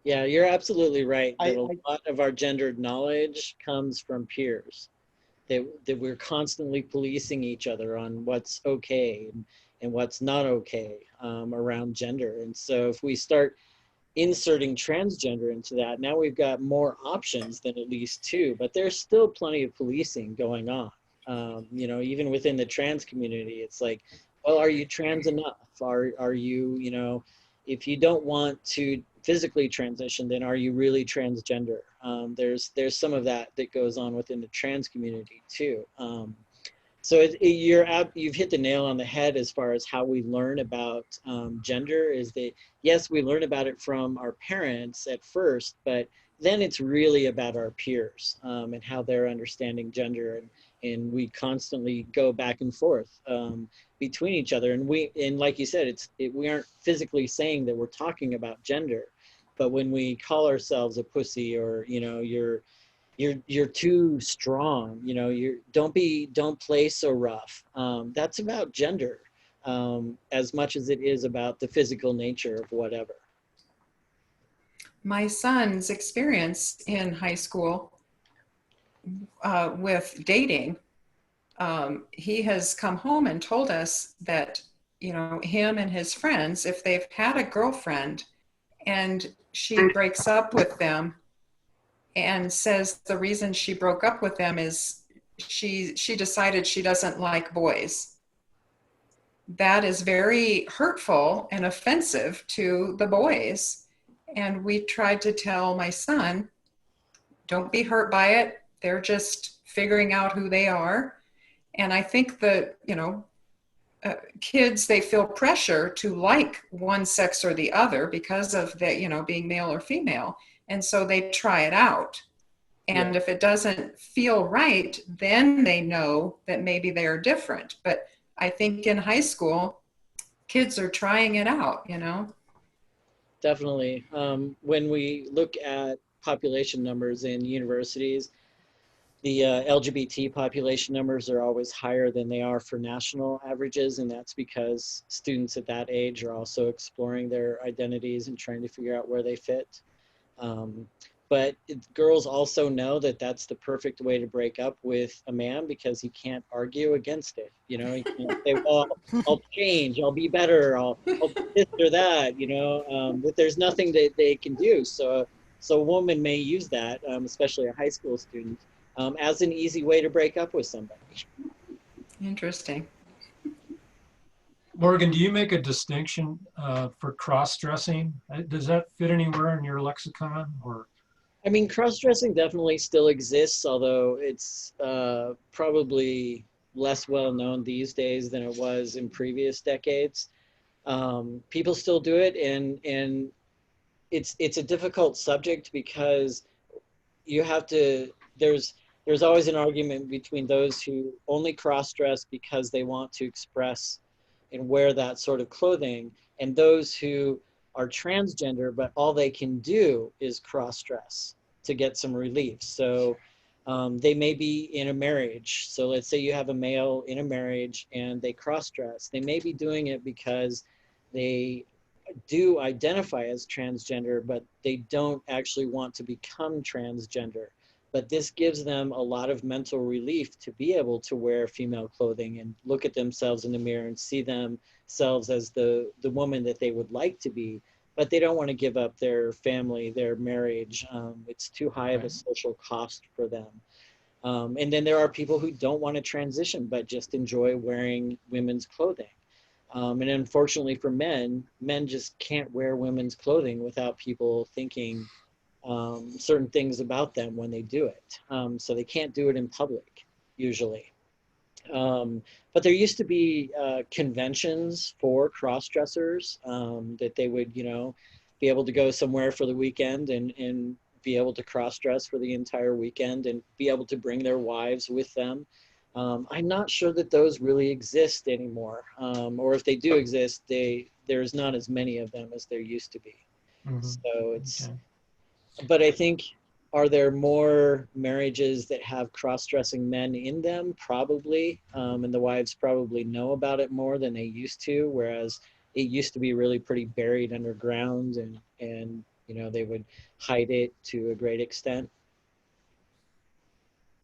Yeah, you're absolutely right. That a lot of our gendered knowledge comes from peers. That we're constantly policing each other on what's okay and what's not okay around gender. And so if we start inserting transgender into that, now we've got more options than at least two, but there's still plenty of policing going on. You know, even within the trans community, it's like, well, are you trans enough? Are you, you know, if you don't want to physically transition, then are you really transgender? There's some of that that goes on within the trans community too. So you've hit the nail on the head as far as how we learn about gender is that, yes, we learn about it from our parents at first, but then it's really about our peers and how they're understanding gender. And we constantly go back and forth between each other. And like you said, we aren't physically saying that we're talking about gender, but when we call ourselves a pussy, or, you know, you're too strong, you know, don't play so rough. That's about gender as much as it is about the physical nature of whatever. My son's experience in high school with dating, he has come home and told us that, you know, him and his friends, if they've had a girlfriend and she breaks up with them and says the reason she broke up with them is she decided she doesn't like boys, that is very hurtful and offensive to the boys. And we tried to tell my son, don't be hurt by it. They're just figuring out who they are. And I think that, you know, kids, they feel pressure to like one sex or the other because of the, you know, being male or female. And so they try it out. And if it doesn't feel right, then they know that maybe they are different. But I think in high school, kids are trying it out, you know? Definitely. When we look at population numbers in universities, the LGBT population numbers are always higher than they are for national averages, and that's because students at that age are also exploring their identities and trying to figure out where they fit. But girls also know that that's the perfect way to break up with a man, because he can't argue against it. You know, he can't say, well, I'll change, I'll be better, I'll do this or that, you know, that there's nothing that they can do. So a woman may use that, especially a high school student, as an easy way to break up with somebody. Interesting. Morgan, do you make a distinction for cross-dressing? Does that fit anywhere in your lexicon, or? I mean, cross-dressing definitely still exists, although it's probably less well known these days than it was in previous decades. People still do it, and it's a difficult subject because you have to, there's always an argument between those who only cross-dress because they want to express and wear that sort of clothing, and those who are transgender, but all they can do is cross-dress to get some relief. So they may be in a marriage. So let's say you have a male in a marriage and they cross-dress. They may be doing it because they do identify as transgender, but they don't actually want to become transgender. But this gives them a lot of mental relief to be able to wear female clothing and look at themselves in the mirror and see themselves as the woman that they would like to be, but they don't want to give up their family, their marriage. It's too high of a social cost for them. And then there are people who don't want to transition, but just enjoy wearing women's clothing. And unfortunately for men just can't wear women's clothing without people thinking certain things about them when they do it. So they can't do it in public, usually. But there used to be conventions for cross-dressers that they would, you know, be able to go somewhere for the weekend and be able to cross-dress for the entire weekend and be able to bring their wives with them. I'm not sure that those really exist anymore. Or if they do exist, there's not as many of them as there used to be. Mm-hmm. So it's... Okay. But I think, are there more marriages that have cross-dressing men in them? Probably, and the wives probably know about it more than they used to, whereas it used to be really pretty buried underground, and you know, they would hide it to a great extent.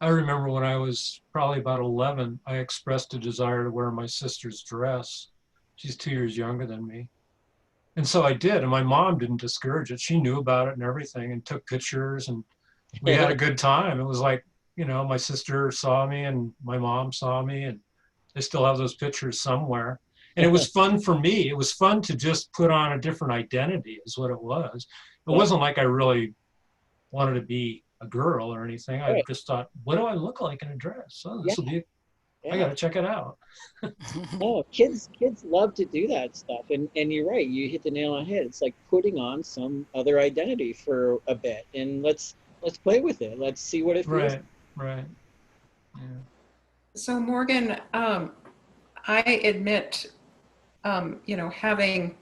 I remember when I was probably about 11, I expressed a desire to wear my sister's dress. She's 2 years younger than me. And so I did, and my mom didn't discourage it. She knew about it and everything and took pictures, and we had a good time. It was like, you know, my sister saw me and my mom saw me, and I still have those pictures somewhere. And it was fun for me. It was fun to just put on a different identity is what it was. It wasn't like I really wanted to be a girl or anything. I just thought, what do I look like in a dress? Oh, this will be, I got to check it out. No, kids love to do that stuff. And you're right, you hit the nail on the head. It's like putting on some other identity for a bit, and let's play with it. Let's see what it feels like. Right. Yeah. So Morgan, I admit, you know, having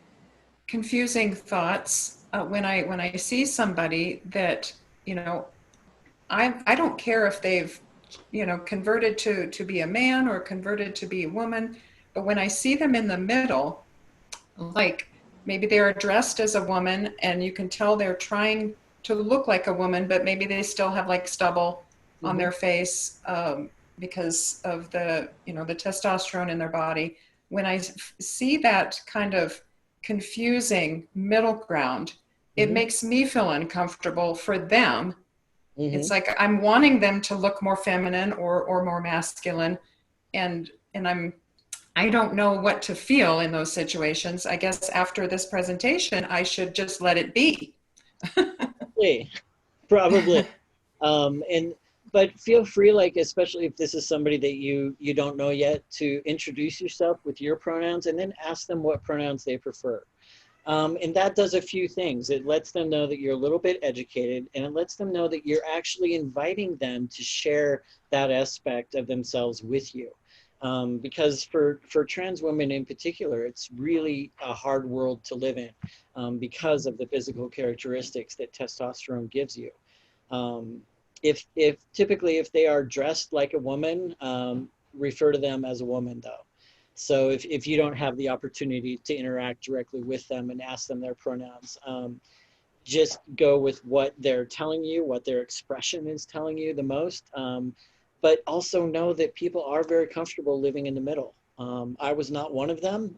confusing thoughts when I see somebody that, you know, I don't care if they've, you know, converted to be a man or converted to be a woman, but when I see them in the middle, like maybe they're dressed as a woman and you can tell they're trying to look like a woman, but maybe they still have like stubble on their face because of the, you know, the testosterone in their body. When I see that kind of confusing middle ground, it makes me feel uncomfortable for them. It's like I'm wanting them to look more feminine or more masculine, and I don't know what to feel in those situations. I guess after this presentation, I should just let it be. Probably. But feel free, like, especially if this is somebody that you don't know yet, to introduce yourself with your pronouns and then ask them what pronouns they prefer. And that does a few things. It lets them know that you're a little bit educated, and it lets them know that you're actually inviting them to share that aspect of themselves with you. Because for trans women in particular, it's really a hard world to live in because of the physical characteristics that testosterone gives you. If typically if they are dressed like a woman, refer to them as a woman though. So if you don't have the opportunity to interact directly with them and ask them their pronouns, just go with what they're telling you, what their expression is telling you the most. But also know that people are very comfortable living in the middle. I was not one of them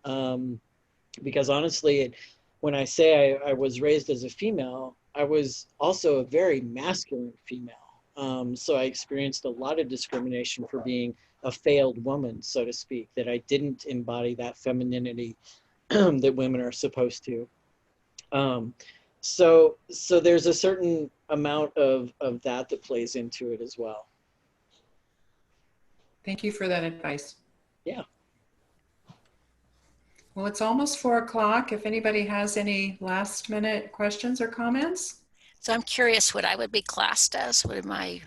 because honestly, when I say I was raised as a female, I was also a very masculine female. So I experienced a lot of discrimination for being a failed woman, so to speak, that I didn't embody that femininity that women are supposed to. So there's a certain amount of that plays into it as well. Thank you for that advice. Yeah. Well, it's almost 4 o'clock. If anybody has any last minute questions or comments. So I'm curious what I would be classed as. What am I?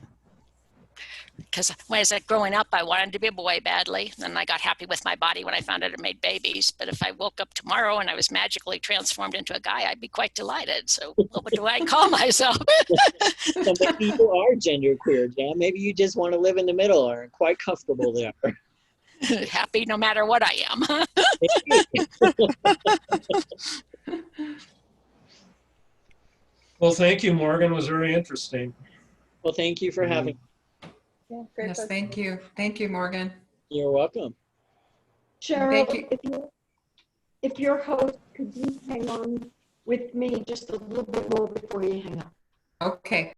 Because when I was growing up, I wanted to be a boy badly. And I got happy with my body when I found out it made babies. But if I woke up tomorrow and I was magically transformed into a guy, I'd be quite delighted. So what do I call myself? So maybe you are genderqueer, Jan. Maybe you just want to live in the middle or are quite comfortable there. Happy no matter what I am. Well, thank you, Morgan. It was very interesting. Well, thank you for having me. Yeah, great Yes, question. thank you. Thank you, Morgan. You're welcome. Cheryl, Thank you. if your host, could you hang on with me just a little bit more before you hang up? Okay.